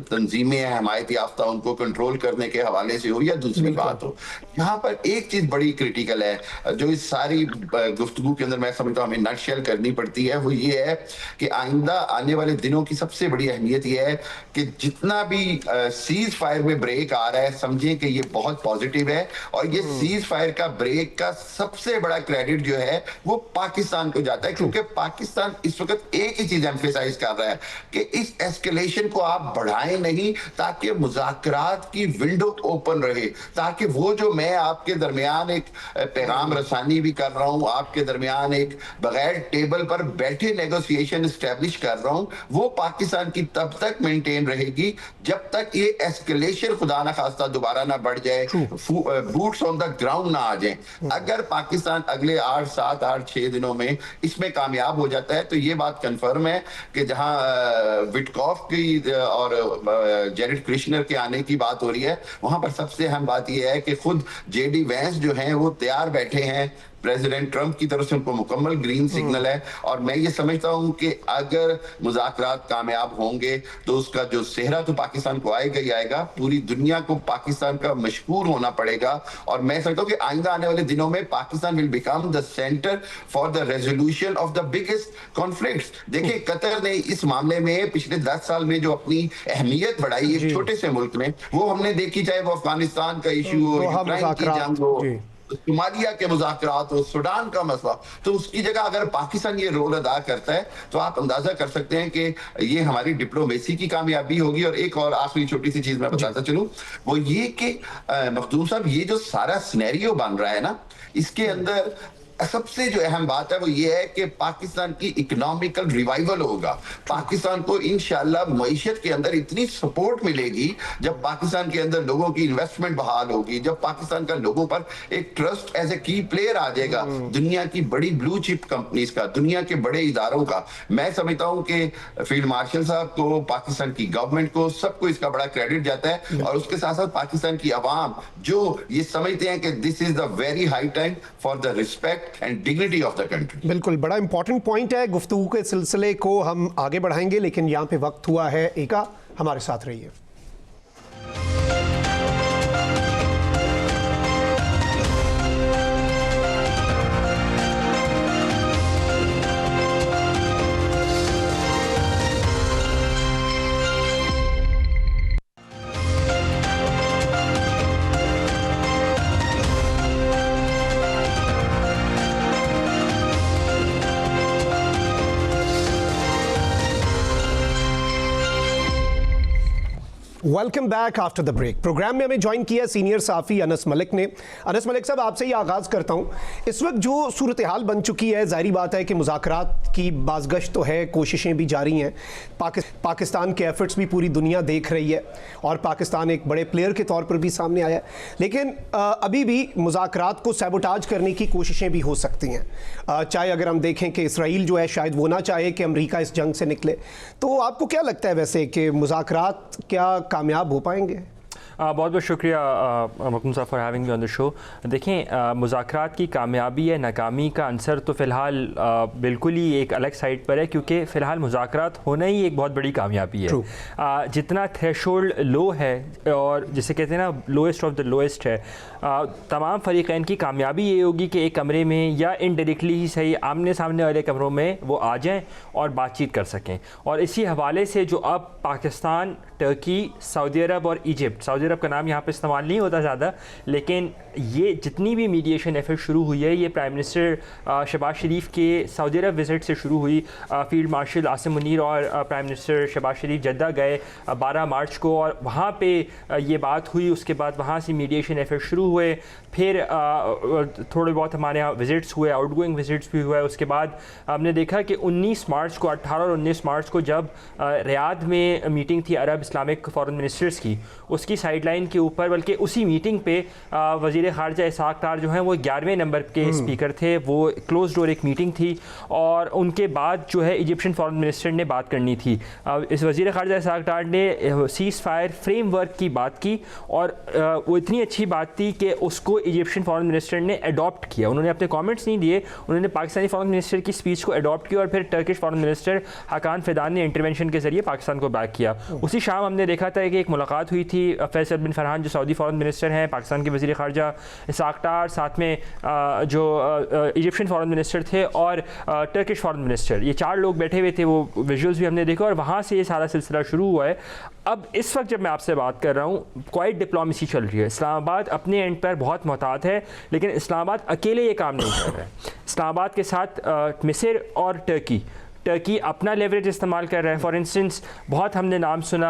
तंजीमें हैं हमायत याफ्ता उनको कंट्रोल करने के हवाले से हो, या दूसरी बात हो। यहाँ पर एक चीज बड़ी क्रिटिकल है जो इस सारी गुफ्तगू के अंदर मैं समझता हूँ हमें नटशेल करनी पड़ती है, वो ये है कि आइंदा आने वाले दिनों की सबसे बड़ी अहमियत यह है कि जितना भी सीज फायर में ब्रेक आ रहा है समझें कि ये बहुत पॉजिटिव है, और ये सीज फायर का ब्रेक का सबसे बड़ा क्रेडिट जो है वो पाकिस्तान को जाता है, क्योंकि पाकिस्तान इस वक्त एक ही चीज एम्फेसाइज कर रहा है कि इस एस्केलेशन को आप बढ़ाएं नहीं, ताकि मुज़ाकरात की विंडो ओपन रहे, ताकि वो जो मैं आपके दरमियान एक पैगाम रसानी भी कर रहा हूं, आपके दरमियान एक बगैर टेबल पर बैठे नेगोशिएशन एस्टेब्लिश कर रहा हूं, वो पाकिस्तान की तब तक मेंटेन रहेगी जब तक ये एस्केलेशन खुदा ना खास्ता दोबारा ना बढ़ जाए, बूट्स ऑन द ग्राउंड ना आ जाए। अगर पाकिस्तान अगले 8-7-8-6 दिनों में इसमें कामयाब हो जाता है तो ये बात कंफर्म है कि जहां विटकॉफ की और जेरेड कृष्णर के आने की बात हो रही है, वहां पर सबसे अहम बात यह है कि खुद जेडी वैंस जो हैं वो तैयार बैठे हैं, प्रेसिडेंट ट्रंप की तरफ से उनको मुकम्मल ग्रीन सिग्नल है, और मैं ये समझता हूं कि अगर मुज़ाकरात कामयाब होंगे तो उसका जो सेहरा तो पाकिस्तान को आएगा ही आएगा, पूरी दुनिया को पाकिस्तान का मशहूर होना पड़ेगा, और मैं समझता हूं कि आइंदा आने वाले दिनों में Pakistan will become the centre for the resolution of the biggest conflicts. देखिए कतर ने इस मामले में पिछले 10 साल में जो अपनी अहमियत बढ़ाई एक छोटे से मुल्क में, वो हमने देखी, चाहे वो अफगानिस्तान का इशू हो, यूक्रेन की जंग हो, सोमालिया के मुज़ाकरात हो, सूडान का मसला, तो उसकी जगह अगर पाकिस्तान ये रोल अदा करता है तो आप अंदाजा कर सकते हैं कि ये हमारी डिप्लोमेसी की कामयाबी होगी। और एक और आखिरी छोटी सी चीज मैं बताता चलूं, वो ये कि मखदूम साहब ये जो सारा सिनेरियो बन रहा है ना, इसके अंदर सबसे जो अहम बात है वो ये है कि पाकिस्तान की इकोनॉमिकल रिवाइवल होगा। पाकिस्तान को इंशाल्लाह मईशत के अंदर इतनी सपोर्ट मिलेगी जब पाकिस्तान के अंदर लोगों की इन्वेस्टमेंट बहाल होगी, जब पाकिस्तान का लोगों पर एक ट्रस्ट एज ए की प्लेयर आ जाएगा दुनिया की बड़ी ब्लू चिप कंपनीज का, दुनिया के बड़े इदारों का। मैं समझता हूं कि फील्ड मार्शल साहब को, पाकिस्तान की गवर्नमेंट को, सबको इसका बड़ा क्रेडिट जाता है। और उसके साथ साथ पाकिस्तान की आवाम जो ये समझते हैं कि this is the very high time for the respect and dignity of the country. बिल्कुल, बड़ा इंपॉर्टेंट पॉइंट है। गुफ्तगू के सिलसिले को हम आगे बढ़ाएंगे, लेकिन यहाँ पे वक्त हुआ है एका, हमारे साथ रहिए। Welcome back after the break. Program में हमें ज्वाइन किया सीनियर साफ़ी अनस मलिक ने। अनस मलिक साहब, आपसे ही आगाज़ करता हूँ। इस वक्त जो सूरत हाल बन चुकी है, ज़ाहिरी बात है कि मुज़ाकरात की बाज़गश्त तो है, कोशिशें भी जारी हैं, पाकिस्तान के एफ़र्ट्स भी पूरी दुनिया देख रही है और पाकिस्तान एक बड़े प्लेयर के तौर पर भी सामने आया है। लेकिन अभी भी मुज़ाकरात को सैबोटाज करने की कोशिशें भी हो सकती हैं। चाहे अगर हम देखें कि इसराइल जो है शायद वो ना चाहे कि अमरीका इस जंग से निकले। तो आपको क्या लगता है वैसे कि मुज़ाकरात क्या कामयाब हो पाएंगे? बहुत बहुत शुक्रिया मखदूम साहब for having me on the show. देखें, मुज़ाकरात की कामयाबी या नाकामी का आंसर तो फ़िलहाल बिल्कुल ही एक अलग साइड पर है, क्योंकि फ़िलहाल मुज़ाकरात होना ही एक बहुत बड़ी कामयाबी है। जितना थ्रेशोल्ड लो है और जिसे कहते हैं ना लोएस्ट ऑफ द लोएस्ट है, तमाम फ़रीक़ैन की कामयाबी ये होगी कि एक कमरे में या इनडायरेक्टली ही सही आमने सामने वाले कमरों में वो आ जाएँ और बातचीत कर सकें। और इसी हवाले से जो अब पाकिस्तान, टर्की, सऊदी अरब और इजिप्ट, सऊदी अरब का नाम यहाँ पे इस्तेमाल नहीं होता ज़्यादा, लेकिन ये जितनी भी मीडिएशन एफर्ट शुरू हुई है, ये प्राइम मिनिस्टर शहबाज शरीफ के सऊदी अरब विज़िट से शुरू हुई। फील्ड मार्शल आसिम मुनीर और प्राइम मिनिस्टर शहबाज शरीफ जद्दा गए 12 मार्च को और वहाँ पे ये बात हुई। उसके बाद वहाँ से मीडिएशन एफर्ट शुरू हुए, फिर थोड़े बहुत हमारे यहाँ विज़िट्स हुए, आउटगोइंग विज़िट्स भी हुए। उसके बाद हमने देखा कि 19 मार्च को, 18 और 19 मार्च को जब रियाद में मीटिंग थी अरब इस्लामिक फॉरेन मिनिस्टर्स की, उसकी साइडलाइन के ऊपर, बल्कि उसी मीटिंग पे वज़ीर ख़ारजा इसहाक़ डार जो हैं वो 11वें नंबर के स्पीकर थे। वो क्लोज डोर एक मीटिंग थी और उनके बाद जो है इजिप्शियन फॉरेन मिनिस्टर ने बात करनी थी। इस वज़ीर ख़ारजा इसहाक़ डार ने सीज़ फायर फ्रेमवर्क की बात की और वो इतनी अच्छी बात थी कि उसको इजिप्शियन फॉरेन मिनिस्टर ने अडॉप्ट किया। उन्होंने अपने कमेंट्स नहीं दिए, उन्होंने पाकिस्तानी फॉरेन मिनिस्टर की स्पीच को अडॉप्ट किया और फिर टर्किश फॉरेन मिनिस्टर हाकान फिदान ने इंटरवेंशन के ज़रिए पाकिस्तान को बैक किया। उसी शाम हमने देखा था कि एक मुलाकात हुई थी फैसल बिन फरहान जो सऊदी फॉरेन मिनिस्टर हैं, पाकिस्तान के वज़ीर ख़ारजा इसहाक़ डार, साथ में जो इजिप्शियन फॉरेन मिनिस्टर थे और टर्किश फॉरेन मिनिस्टर, ये 4 लोग बैठे हुए थे। वो विजुअल्स भी हमने देखा और वहाँ से ये सारा सिलसिला शुरू हुआ है। अब इस वक्त जब मैं आपसे बात कर रहा हूँ, क्वाइट डिप्लोमेसी चल रही है। इस्लामाबाद अपने एंड पर बहुत मोहतात है, लेकिन इस्लामाबाद अकेले ये काम नहीं कर रहा है। इस्लामाबाद के साथ मिस्र और टर्की अपना लेवरेज इस्तेमाल कर रहा है। फॉर इंस्टेंस बहुत हमने नाम सुना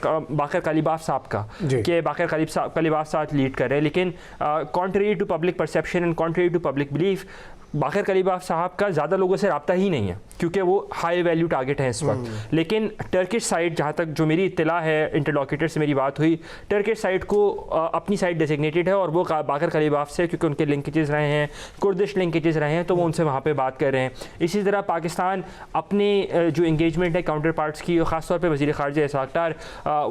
बाकर कालिबाफ साहब का कि बाकर कालिबाफ साहब लीड कर रहे हैं, लेकिन contrary to public perception and contrary to public belief Bagher Ghalibaf साहब का ज़्यादा लोगों से रब्ता ही नहीं है, क्योंकि वो हाई वैल्यू टारगेट हैं इस वक्त। लेकिन टर्किश साइड, जहाँ तक जो मेरी इत्तला है, इंटरलॉक्यूटर से मेरी बात हुई, टर्किश साइड को अपनी साइड डेजिग्नेटेड है और वो बाकर कालिबाफ से, क्योंकि उनके लिंकेजेस रहे हैं, कुर्दिश लिंकेजेस रहे हैं, तो वो उनसे वहाँ पे बात कर रहे हैं। इसी तरह पाकिस्तान अपने जो इंगेजमेंट है काउंटर पार्ट्स की, ख़ासतौर पर वज़ीर ख़ारजा इसहाक़ डार,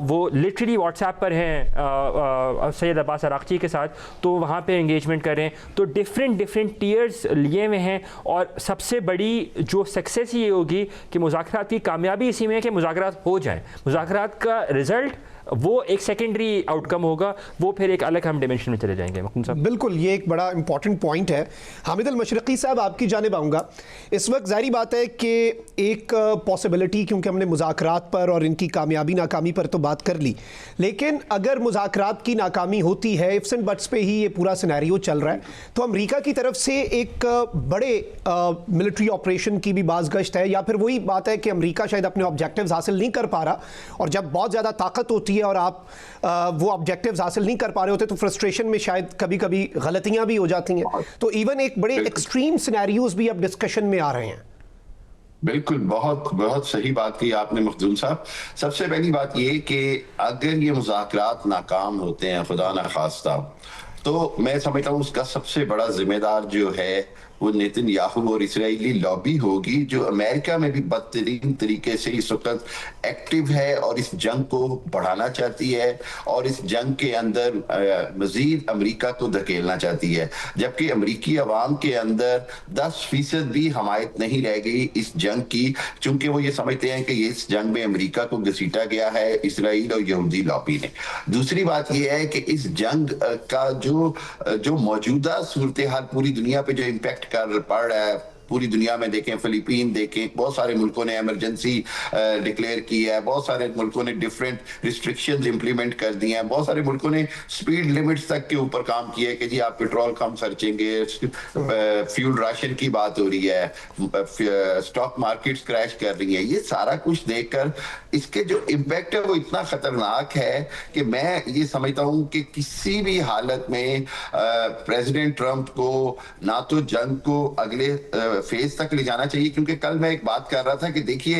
वो लिटरली व्हाट्सएप पर हैं सैयद अब्बास अराक़ची के साथ, तो वहाँ पर इंगेजमेंट कर रहे हैं। तो डिफरेंट टीयर्स लिए हुए हैं और सबसे बड़ी जो सक्सेस ये होगी कि मुज़ाकरात की कामयाबी इसी में है कि मुज़ाकरात हो जाए। मुज़ाकरात का रिज़ल्ट वो एक सेकेंडरी आउटकम होगा, वो फिर एक अलग हम डिमेंशन में चले जाएंगे। मखदूम साहब, बिल्कुल, ये एक बड़ा इंपॉर्टेंट पॉइंट है। हामिद अल मशरक़ी साहब, आपकी जानिब आऊँगा। इस वक्त ज़ाहिर बात है कि एक पॉसिबिलिटी, क्योंकि हमने मुज़ाकरात पर और इनकी कामयाबी नाकामी पर तो बात कर ली, लेकिन अगर मुज़ाकरात की नाकामी होती है, इफ्स एंड बट्स पे ही ये पूरा सिनेरियो चल रहा है, तो अमरीका की तरफ से एक बड़े मिलिट्री ऑपरेशन की भी बाज़गश्त है, या फिर वही बात है कि अमरीका शायद अपने ऑब्जेक्टिव्स हासिल नहीं कर पा रहा और जब बहुत ज़्यादा ताकत होती है है और आप वो ऑब्जेक्टिव्स हासिल नहीं कर पा रहे होते तो फ्रस्ट्रेशन में शायद कभी कभी गलतियां भी हो जाती हैं। तो इवन एक बड़े एक्सट्रीम सिनेरियोज भी अब डिस्कशन में आ रहे हैं। बिल्कुल, बहुत बहुत सही बात की आपने मखदूम साहब। सबसे पहली बात ये कि अगर ये मुज़ाकरात नाकाम होते हैं, खुदा ना खास्ता, तो मैं समझता हूँ उसका सबसे बड़ा जिम्मेदार जो है वो नेतन्याहू और इजरायली लॉबी होगी, जो अमेरिका में भी बदतरीन तरीके से इस वक्त एक्टिव है और इस जंग को बढ़ाना चाहती है और इस जंग के अंदर मजीद अमेरिका को धकेलना चाहती है, जबकि अमेरिकी अवाम के अंदर 10% भी हमायत नहीं रह गई इस जंग की, चूंकि वो ये समझते हैं कि ये इस जंग में अमेरिका को घसीटा गया है इसराइल और यहूदी लॉबी ने। दूसरी बात यह है कि इस जंग का जो मौजूदा सूरत हाल पूरी दुनिया पे जो इम्पैक्ट कर पड़ रहा है, पूरी दुनिया में देखें, फिलीपीन देखें, बहुत सारे मुल्कों ने इमरजेंसी डिक्लेयर की है, बहुत सारे मुल्कों ने डिफरेंट रिस्ट्रिक्शंस इंप्लीमेंट कर दी हैं, बहुत सारे मुल्कों ने स्पीड लिमिट्स तक के ऊपर काम किया है कि जी आप पेट्रोल कम खर्चेंगे, फ्यूल राशन की बात हो रही है, स्टॉक मार्केट्स क्रैश कर रही है। ये सारा कुछ देखकर इसके जो इम्पैक्ट है वो इतना खतरनाक है कि मैं ये समझता हूं कि किसी भी हालत में प्रेसिडेंट ट्रंप को ना तो जंग को अगले फेज तक ले जाना चाहिए, क्योंकि कल मैं एक बात कर रहा था कि देखिए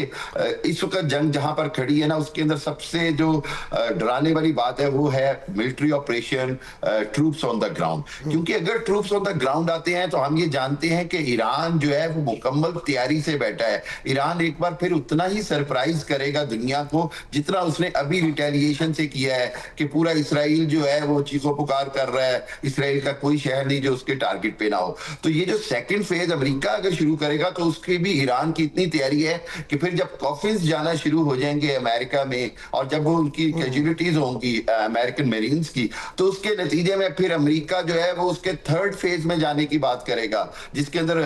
इस वक्त जंग जहां पर खड़ी है ना, उसके अंदर सबसे जो डराने वाली बात है वो है military operation, troops on the ground. क्योंकि अगर ट्रूप्स ऑन द ग्राउंड आते हैं तो हम ये जानते हैं कि ईरान जो है वो मुकम्मल तैयारी से बैठा है। ईरान एक बार फिर उतना ही सरप्राइज करेगा दुनिया को जितना उसने अभी रिटेलिएशन से किया है कि पूरा इसराइल जो है वो चीखो पुकार कर रहा है, इसराइल का कोई शहर नहीं जो उसके टारगेट पे ना हो। तो ये जो सेकंड फेज अमेरिका अगर शुरू करेगा तो उसकी भी ईरान की इतनी तैयारी है कि फिर जब कॉफिन्स जाना शुरू हो जाएंगे अमेरिका में और जब वो उनकी कैजुअलिटीज होंगी अमेरिकन मेरीन्स की, तो उसके नतीजे में फिर अमेरिका जो है वो उसके थर्ड फेज में जाने की बात करेगा, जिसके अंदर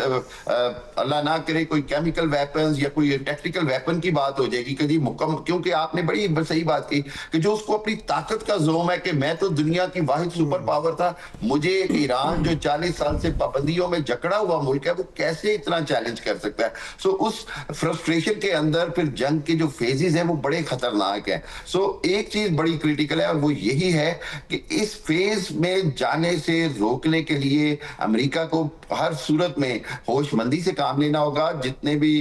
अल्लाह ना करे कोई केमिकल वेपन्स या कोई टेक्निकल वेपन की बात हो जाएगी कि जी मुकम्मल, क्योंकि आपने बड़ी सही बात की कि जो उसको अपनी ताकत का जोम है कि मैं तो दुनिया की वाहिद सुपर पावर था, मुझे ईरान जो 40 साल से पाबंदियों में जकड़ा हुआ मुल्क है वो कैसे इतना चैलेंज कर सकता है। सो उस फ्रस्ट्रेशन के अंदर फिर जंग के जो फेजेस हैं वो बड़े खतरनाक हैं। सो एक चीज बड़ी क्रिटिकल है और वो यही है कि इस फेज में जाने से रोकने के लिए अमेरिका को हर सूरत में होशमंदी से काम लेना होगा। जितने भी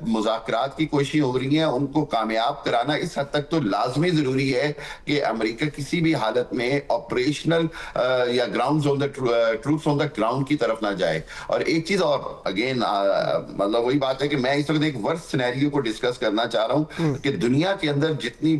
मुज़ाकरात की कोशिशें हो रही हैं उनको कामयाब कराना इस हद तक तो लाजमी जरूरी है कि अमेरिका किसी भी हालत में ऑपरेशनल या ground on the troops on the ground की तरफ ना जाए। और एक चीज और अगेन मतलब वही बात है कि मैं इस वक्त एक वर्स्ट सिनेरियो को डिस्कस करना चाह रहा हूं कि दुनिया के अंदर जितनी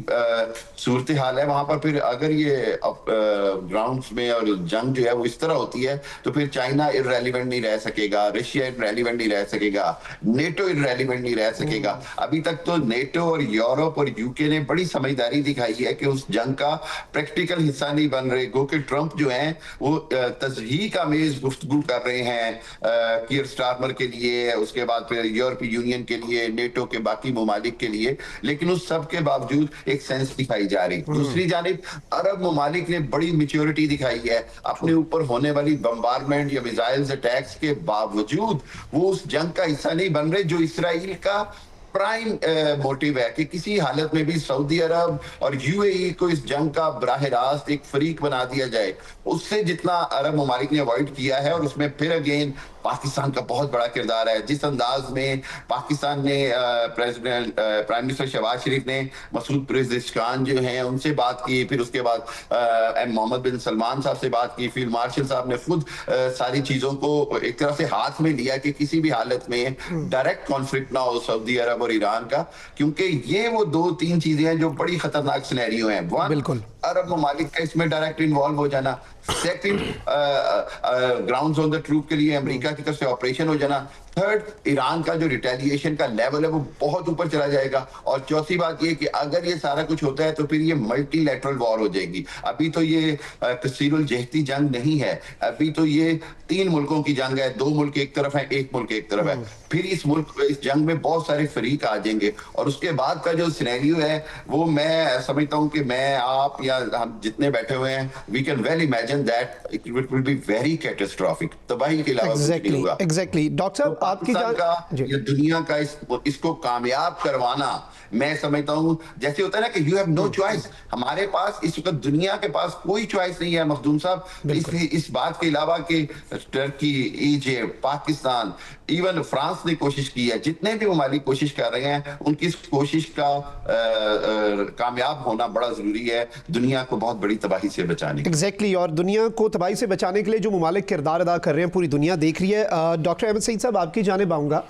सूरत हाल है वहां पर फिर अगर ये ग्राउंड्स में और जंग जो है वो इस तरह होती है तो फिर चाइना इररेलेवेंट नहीं रह सकेगा, रशिया इररेलेवेंट नहीं रह सकेगा, नेटो इररेलेवेंट नहीं रह सकेगा। अभी तक तो नेटो और यूरोप और यूके ने बड़ी समझदारी दिखाई है कि उस जंग का प्रैक्टिकल हिस्सा नहीं बन रहे, गो कि ट्रंप जो है वो तज़हीक आमेज गुफ्तगू कर रहे हैं कीर स्टारमर के लिए, उसके बाद फिर यूरोपीय यूनियन के लिए, नेटो के बाकी ममालिक के लिए, लेकिन उस सब के बावजूद एक सेंस दिखाई जा रही। दूसरी जानिब अरब ममालिक ने बड़ी मैच्योरिटी दिखाई है, अपने ऊपर होने वाली बम्बारमेंट या मिसाइल्स अटैक्स के बावजूद वो उस जंग का हिस्सा नहीं बन रहे, जो इसराइल का प्राइम मोटिव है कि किसी हालत में भी सऊदी अरब और यूएई को इस जंग का बराह रास्त एक फरीक बना दिया जाए। उससे जितना अरब ममालिक ने अवॉइड किया है, और उसमें फिर अगेन पाकिस्तान का बहुत बड़ा किरदार है। जिस अंदाज में पाकिस्तान ने प्राइम मिनिस्टर शहबाज शरीफ ने मसूद पेज़ेशकान जो हैं उनसे बात की, फिर उसके बाद मोहम्मद बिन सलमान साहब से बात की, फील्ड मार्शल साहब ने खुद सारी चीजों को एक तरह से हाथ में लिया कि किसी भी हालत में डायरेक्ट कॉन्फ्लिक्ट ना हो सऊदी अरब और ईरान का, क्योंकि ये वो 2-3 चीजें हैं जो बड़ी खतरनाक सिनेरियो हैं। बिल्कुल अरब ममालिक का इसमें डायरेक्ट इन्वॉल्व हो जाना, second ground on the troop के लिए अमेरिका की तरफ से ऑपरेशन हो जाना, थर्ड ईरान का जो रिटेलिएशन का लेवल है वो बहुत ऊपर चला जाएगा, और चौथी बात ये कि अगर ये सारा कुछ होता है तो फिर ये मल्टीलैटरल वॉर हो जाएगी। अभी तो ये तस्सीरुल जहती जंग नहीं है, अभी तो ये 3 मुल्कों की जंग है, 2 मुल्क एक तरफ है, 1 मुल्क एक तरफ है। फिर इस जंग में बहुत सारे फरीक आ जाएंगे, और उसके बाद का जो सिनेरियो है वो मैं समझता हूँ कि मैं, आप या हम जितने बैठे हुए हैं, we can well imagine that it will be very catastrophic, तबाही के अलावा कुछ नहीं होगा। एग्जैक्टली डॉक्टर साहब, आपकी पाकिस्तान का या दुनिया का इसको कामयाब करवाना, मैं समझता हूँ जैसे होता है ना कि यू हैव नो चॉइस, हमारे पास इस वक्त दुनिया के पास कोई चॉइस नहीं है मखदूम साहब, इस बात के अलावा कि Turkey, Egypt, Pakistan, even France ने कोशिश की है, जितने भी ममालिक कोशिश कर रहे हैं, उनकी इस कोशिश का कामयाब होना बड़ा जरूरी है दुनिया को बहुत बड़ी तबाही से बचाने के। एग्जैक्टली और दुनिया को तबाही से बचाने के लिए जो ममालिक किरदार अदा कर रहे हैं पूरी दुनिया देख रही है। डॉक्टर अहमद सईद साहब, आपकी जानिब आऊँगा।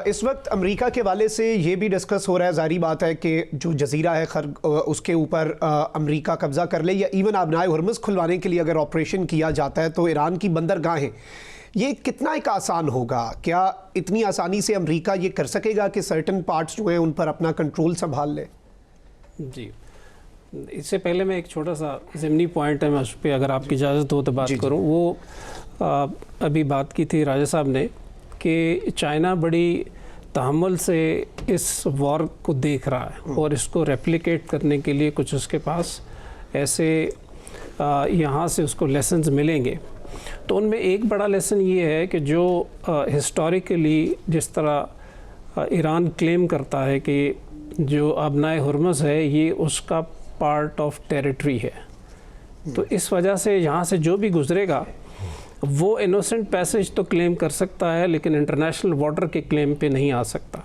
इस वक्त अमेरिका के वाले से ये भी डिस्कस हो रहा है, जारी बात है कि जो जजीरा है उसके ऊपर अमेरिका कब्जा कर ले, या इवन आबनाए हुर्मुज़ खुलवाने के लिए अगर ऑपरेशन किया जाता है तो ईरान की बंदरगाहें, ये कितना एक आसान होगा? क्या इतनी आसानी से अमेरिका ये कर सकेगा कि सर्टन पार्ट्स जो हैं उन पर अपना कंट्रोल संभाल ले? जी, इससे पहले मैं एक छोटा सा ज़िमनी पॉइंट है, मैं उस पर अगर आपकी इजाज़त हो तो बात करूँ। वो अभी बात की थी राजा साहब ने कि चाइना बड़ी तहम्मुल से इस वॉर को देख रहा है और इसको रेप्लिकेट करने के लिए कुछ उसके पास ऐसे यहाँ से उसको लेसन्स मिलेंगे। तो उनमें एक बड़ा लेसन ये है कि जो हिस्टोरिकली जिस तरह ईरान क्लेम करता है कि जो आबनाए हुर्मुज़ है ये उसका पार्ट ऑफ टेरिटरी है, तो इस वजह से यहाँ से जो भी गुजरेगा वो इनोसेंट पैसेज तो क्लेम कर सकता है, लेकिन इंटरनेशनल वाटर के क्लेम पे नहीं आ सकता।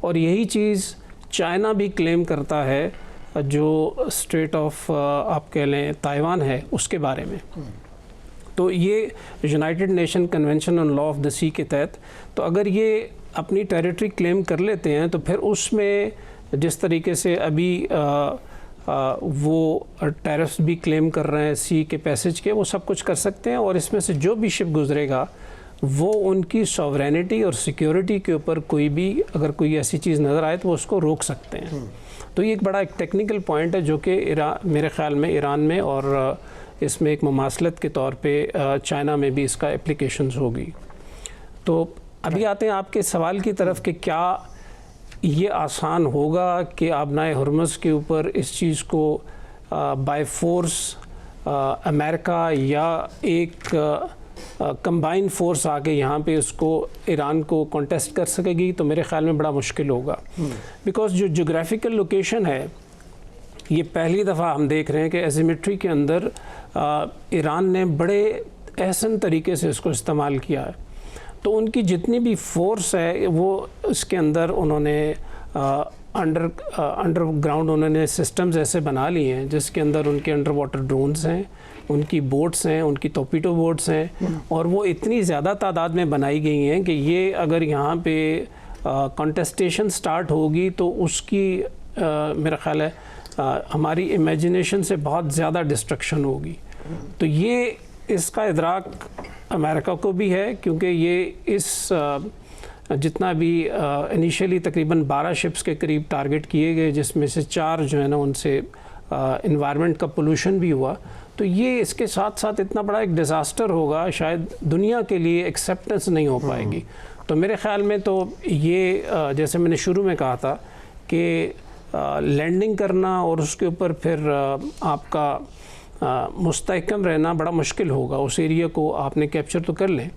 और यही चीज़ चाइना भी क्लेम करता है, जो स्ट्रेट ऑफ आप कह लें ताइवान है उसके बारे में। तो ये United Nation Convention on law of the sea के तहत, तो अगर ये अपनी टेरिटरी क्लेम कर लेते हैं तो फिर उसमें जिस तरीके से अभी वो टैरिफ्स भी क्लेम कर रहे हैं सी के पैसेज के, वो सब कुछ कर सकते हैं, और इसमें से जो भी शिप गुजरेगा वो उनकी सॉवरेनिटी और सिक्योरिटी के ऊपर कोई भी अगर कोई ऐसी चीज़ नज़र आए तो वो उसको रोक सकते हैं। तो ये एक बड़ा एक टेक्निकल पॉइंट है जो कि मेरे ख़्याल में ईरान में और इसमें एक मुमासलत के तौर पे चाइना में भी इसका एप्लीकेशंस होगी। तो अभी आते हैं आपके सवाल की तरफ कि क्या ये आसान होगा कि आबनाए हुर्मुज़ के ऊपर इस चीज़ को बाय फोर्स अमेरिका या एक कंबाइन फोर्स आके यहाँ पे उसको ईरान को कॉन्टेस्ट कर सकेगी? तो मेरे ख़्याल में बड़ा मुश्किल होगा, बिकॉज़ जो जोग्राफिकल लोकेशन है ये पहली दफ़ा हम देख रहे हैं कि एजिमेट्री के अंदर ईरान ने बड़े एहसन तरीके से इसको इस्तेमाल किया है। तो उनकी जितनी भी फोर्स है वो इसके अंदर उन्होंने अंडरग्राउंड उन्होंने सिस्टम्स ऐसे बना लिए हैं जिसके अंदर उनके अंडर वाटर ड्रोन्स हैं, उनकी बोट्स हैं, उनकी टॉर्पीडो बोट्स हैं, और वो इतनी ज़्यादा तादाद में बनाई गई हैं कि ये अगर यहाँ पे कॉन्टेस्टेशन स्टार्ट होगी तो उसकी मेरा ख़्याल है हमारी इमेजिनेशन से बहुत ज़्यादा डिस्ट्रक्शन होगी। तो ये इसका इदराक अमेरिका को भी है, क्योंकि ये इस जितना भी इनिशियली तकरीबन 12 शिप्स के करीब टारगेट किए गए, जिसमें से 4 जो है ना उनसे इन्वायरमेंट का पोल्यूशन भी हुआ। तो ये इसके साथ साथ इतना बड़ा एक डिज़ास्टर होगा, शायद दुनिया के लिए एक्सेप्टेंस नहीं हो पाएगी। तो मेरे ख़्याल में तो ये जैसे मैंने शुरू में कहा था कि लैंडिंग करना और उसके ऊपर फिर आपका मुस्तहकम रहना बड़ा मुश्किल होगा। उस एरिया को आपने कैप्चर तो कर लें,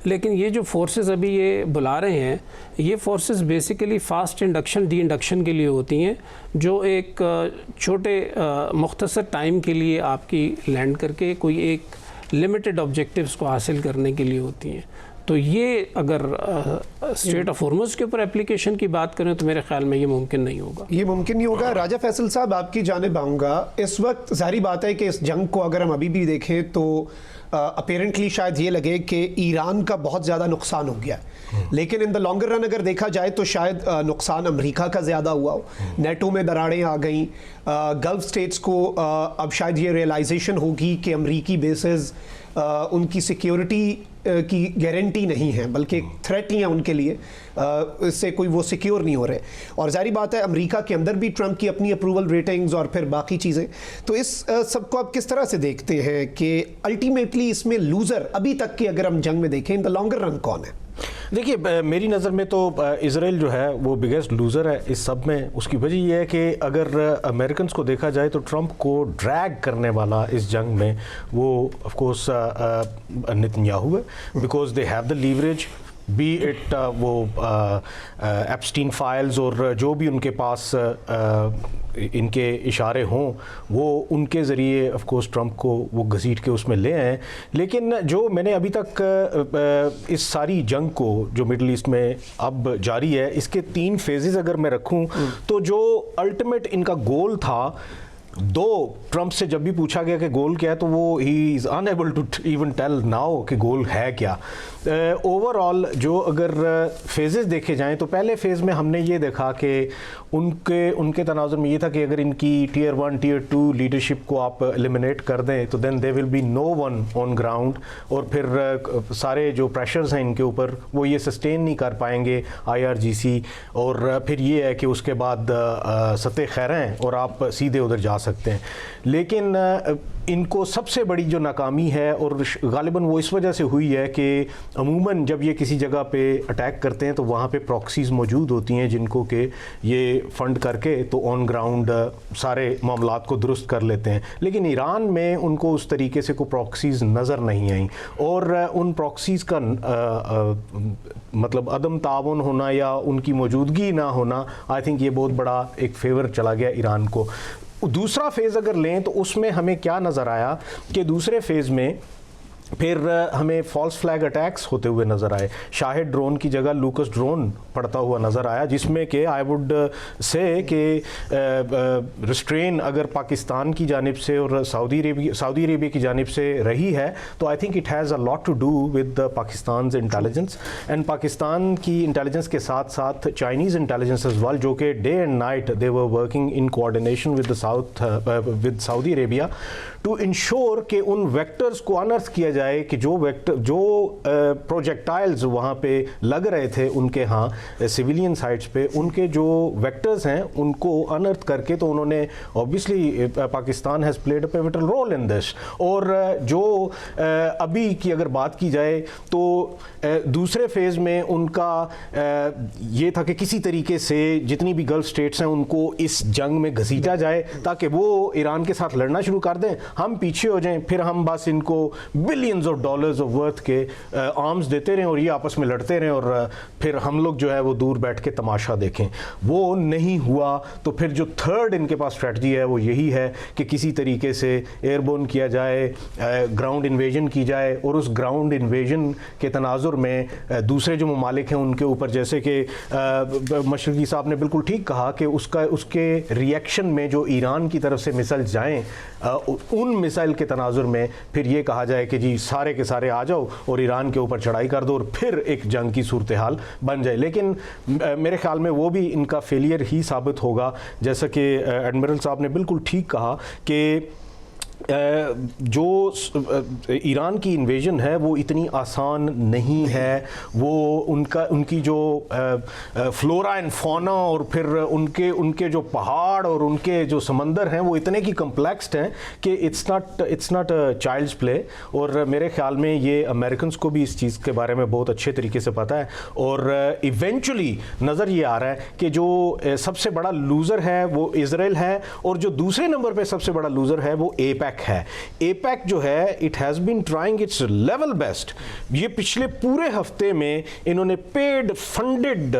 लेकिन ये जो फोर्सेस अभी ये बुला रहे हैं, ये forces basically fast induction D induction के लिए होती हैं, जो एक छोटे मुख्तसर टाइम के लिए आपकी लैंड करके कोई एक लिमिटेड ऑब्जेक्टिव्स को हासिल करने के लिए होती हैं। तो ये अगर स्ट्रेट ऑफ हॉर्मुज़ के ऊपर एप्लीकेशन की बात करें तो मेरे ख्याल में ये मुमकिन नहीं होगा। ये मुमकिन नहीं होगा। राजा फैसल साहब, आपकी जानिब आऊँगा। इस वक्त जाहिर बात है कि इस जंग को अगर हम अभी भी देखें तो अपेरेंटली शायद ये लगे कि ईरान का बहुत ज़्यादा नुकसान हो गया, लेकिन इन द लॉन्गर रन अगर देखा जाए तो शायद नुकसान अमेरिका का ज़्यादा हुआ हो। नेटो में दरारें आ गई, गल्फ स्टेट्स को अब शायद ये रियलाइजेशन होगी कि अमेरिकी बेसेस उनकी सिक्योरिटी की गारंटी नहीं है, बल्कि एक थ्रेट ही है उनके लिए, इससे कोई वो सिक्योर नहीं हो रहे। और जाहिर बात है अमेरिका के अंदर भी ट्रंप की अपनी अप्रूवल रेटिंग्स और फिर बाकी चीज़ें। तो इस सबको आप किस तरह से देखते हैं कि अल्टीमेटली इसमें लूज़र अभी तक की अगर हम जंग में देखें इन द लॉन्गर रन कौन है? देखिए, मेरी नज़र में तो इज़राइल जो है वो बिगेस्ट लूज़र है इस सब में। उसकी वजह ये है कि अगर अमेरिकन को देखा जाए तो ट्रंप को ड्रैग करने वाला इस जंग में वो ऑफ कोर्स नेतन्याहू है, because they have the leverage, B it वो एप्स्टीन फाइल्स और जो भी उनके पास इनके इशारे हों वो उनके ज़रिए ऑफ कोर्स ट्रंप को वो घसीट के उसमें ले आए। लेकिन जो मैंने अभी तक इस सारी जंग को जो मिडल ईस्ट में अब जारी है, इसके 3 फेजेस अगर मैं रखूं तो जो अल्टीमेट इनका गोल था, ट्रंप से जब भी पूछा गया कि गोल क्या है तो वो ही is unable to even tell now कि गोल है क्या। ओवरऑल जो अगर फेजेस देखे जाएं तो पहले फेज़ में हमने ये देखा कि उनके तनाज़ुर में ये था कि अगर इनकी टियर 1 टियर 2 लीडरशिप को आप एलिमिनेट कर दें तो then they will be no one on ground, और फिर सारे जो प्रेशर्स हैं इनके ऊपर वो ये सस्टेन नहीं कर पाएंगे IRGC, और फिर ये है कि उसके बाद सत्ते खैर हैं और आप सीधे उधर जा सकते हैं। लेकिन इनको सबसे बड़ी जो नाकामी है, और गालिबन वो इस वजह से हुई है कि अमूमन जब ये किसी जगह पे अटैक करते हैं तो वहाँ पे प्रॉक्सीज़ मौजूद होती हैं जिनको कि ये फंड करके तो ऑन ग्राउंड सारे मामलात को दुरुस्त कर लेते हैं। लेकिन ईरान में उनको उस तरीके से कोई प्रॉक्सीज़ नज़र नहीं आई, और उन प्रॉक्सीज़ का मतलब अदम ताउन होना या उनकी मौजूदगी ना होना, आई थिंक ये बहुत बड़ा एक फेवर चला गया ईरान को। दूसरा फेज़ अगर लें तो उसमें हमें क्या नज़र आया कि दूसरे फेज़ में फिर हमें फॉल्स फ्लैग अटैक्स होते हुए नज़र आए। शाहिद ड्रोन की जगह लूकस ड्रोन पड़ता हुआ नज़र आया, जिसमें कि आई वुड से कि रिस्ट्रेन अगर पाकिस्तान की जानिब से और सऊदी अरेबिया की जानिब से रही है तो I think it has a lot to do with Pakistan intelligence, and Pakistan की इंटेलिजेंस के साथ साथ चाइनीज़ इंटेलिजेंस एज वेल, जो कि day and night they were working in coordination with Saudi Arabia to ensure कि उन वेक्टर्स को अनर्थ किया जाए कि जो प्रोजेक्टाइल्स वहाँ पे लग रहे थे उनके यहाँ सिविलियन साइट्स पे, उनके जो वेक्टर्स हैं उनको अनर्थ करके, तो उन्होंने obviously Pakistan has played a pivotal role in this. और जो अभी की अगर बात की जाए तो दूसरे फेज़ में उनका ये था कि किसी तरीके से जितनी भी गल्फ स्टेट्स हैं उनको इस जंग में घसीटा जाए ताकि वो ईरान के साथ लड़ना शुरू कर दें, हम पीछे हो जाएं, फिर हम बस इनको billions of dollars of worth के आर्म्स देते रहें और ये आपस में लड़ते रहें और फिर हम लोग जो है वो दूर बैठ के तमाशा देखें। वो नहीं हुआ, तो फिर जो थर्ड इनके पास स्ट्रेटजी है वो यही है कि किसी तरीके से एयरबोर्न किया जाए, ग्राउंड इन्वेजन की जाए, और उस ग्राउंड इन्वेजन के तनाजुर में दूसरे जो ममालिक हैं उनके ऊपर, जैसे कि मशरकी साहब ने बिल्कुल ठीक कहा कि उसके रिएक्शन में जो ईरान की तरफ से मिसाइल जाएँ, उन मिसाइल के तनाजुर में फिर ये कहा जाए कि जी सारे के सारे आ जाओ और ईरान के ऊपर चढ़ाई कर दो और फिर एक जंग की सूरत हाल बन जाए। लेकिन मेरे ख्याल में वो भी इनका फेलियर ही साबित होगा। जैसा कि एडमिरल साहब ने बिल्कुल ठीक कहा कि जो ईरान की इन्वेजन है वो इतनी आसान नहीं है, वो उनकी जो फ्लोरा एंड फौना और फिर उनके जो पहाड़ और उनके जो समंदर हैं वो इतने की कम्प्लेक्स्ड हैं कि it's not a child's play. और मेरे ख्याल में ये अमेरिकन को भी इस चीज़ के बारे में बहुत अच्छे तरीके से पता है, और इवेंचुअली नज़र ये आ रहा है कि जो सबसे बड़ा लूज़र है वो इजराइल है, और जो दूसरे नंबर पे सबसे बड़ा लूज़र है वो एपैक है। एपैक जो है it has been trying its level best. ये पिछले पूरे हफ्ते में इन्होंने पेड फंडेड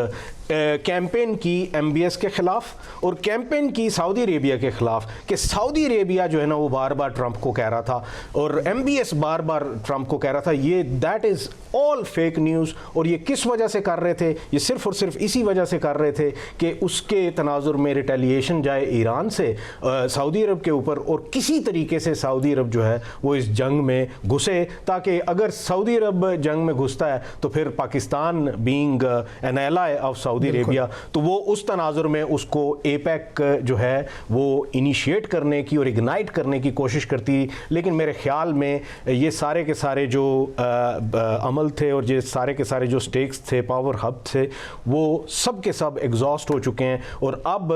कैंपेन की MBS के ख़िलाफ़ और कैंपेन की सऊदी अरेबिया के ख़िलाफ़, कि सऊदी अरेबिया जो है ना वो बार बार ट्रंप को कह रहा था और MBS बार बार ट्रंप को कह रहा था। ये that is all fake news. और ये किस वजह से कर रहे थे? ये सिर्फ़ और सिर्फ इसी वजह से कर रहे थे कि उसके तनाजुर में रिटेलिएशन जाए ईरान से सऊदी अरब के ऊपर, और किसी तरीके से सऊदी अरब जो है वो इस जंग में घुसे, ताकि अगर सऊदी अरब जंग में घुसता है तो फिर Pakistan being an ally of Saudi Arabia, तो वो उस तनाजुर में उसको एपेक जो है वो इनिशिएट करने की और इग्नाइट करने की कोशिश करती। लेकिन मेरे ख्याल में ये सारे के सारे जो अमल थे और ये सारे के सारे जो स्टेक्स थे, पावर हब थे, वो सब के सब एग्जॉस्ट हो चुके हैं। और अब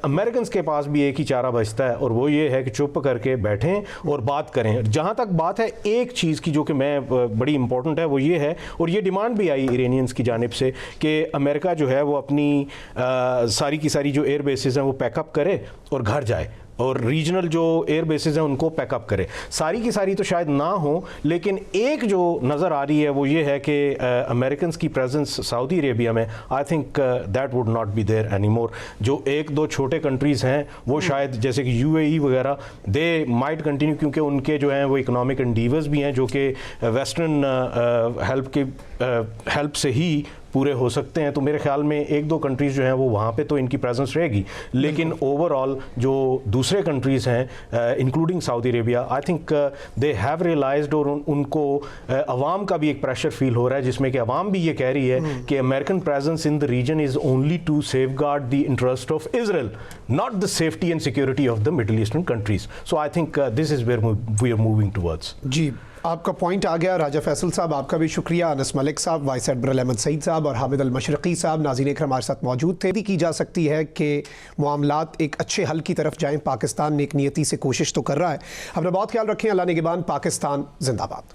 अमेरिकन के पास भी एक ही चारा बचता है और वो ये है कि चुप करके बैठें और बात करें। जहाँ तक बात है एक चीज़ की जो कि मैं बड़ी इंपॉर्टेंट है वो ये है, और ये डिमांड भी आई इरानियंस की जानिब से कि अमेरिका जो है वो अपनी सारी की सारी जो एयर बेसिस हैं वो पैकअप करे और घर जाए, और रीजनल जो एयर बेसिस हैं उनको पैकअप करे। सारी की सारी तो शायद ना हो, लेकिन एक जो नज़र आ रही है वो ये है कि अमेरिकन की प्रेजेंस सऊदी अरेबिया में, I think that would not be there any more. जो एक दो छोटे कंट्रीज़ हैं वो शायद जैसे कि UAE वगैरह, दे माइट कंटिन्यू, क्योंकि उनके जो हैं वो इकोनॉमिक एंडीवर्स भी हैं जो कि वेस्टर्न हेल्प से ही पूरे हो सकते हैं। तो मेरे ख्याल में एक दो कंट्रीज़ जो हैं वो वहाँ पे तो इनकी प्रेजेंस रहेगी, लेकिन ओवरऑल जो दूसरे कंट्रीज़ हैं including Saudi Arabia, I think they have realised, और उनको अवाम का भी एक प्रेशर फील हो रहा है जिसमें कि अवाम भी ये कह रही है कि American presence in the region is only to safeguard the interest of Israel, not the safety and security of the Middle Eastern countries. So I think this is where we are moving towards. जी, आपका पॉइंट आ गया। राजा फैसल साहब आपका भी शुक्रिया, अनस मलिक साहब, वाइस एडमिरल अहमद सईद साहब और हामिद अल मशरकी साहब, नाज़रीन इकराम हमारे साथ मौजूद थे। की जा सकती है कि मामलात एक अच्छे हल की तरफ जाएं। पाकिस्तान नेक नियति से कोशिश तो कर रहा है। अपना बहुत ख्याल रखें। अल्लाह निगहबान। पाकिस्तान जिंदाबाद।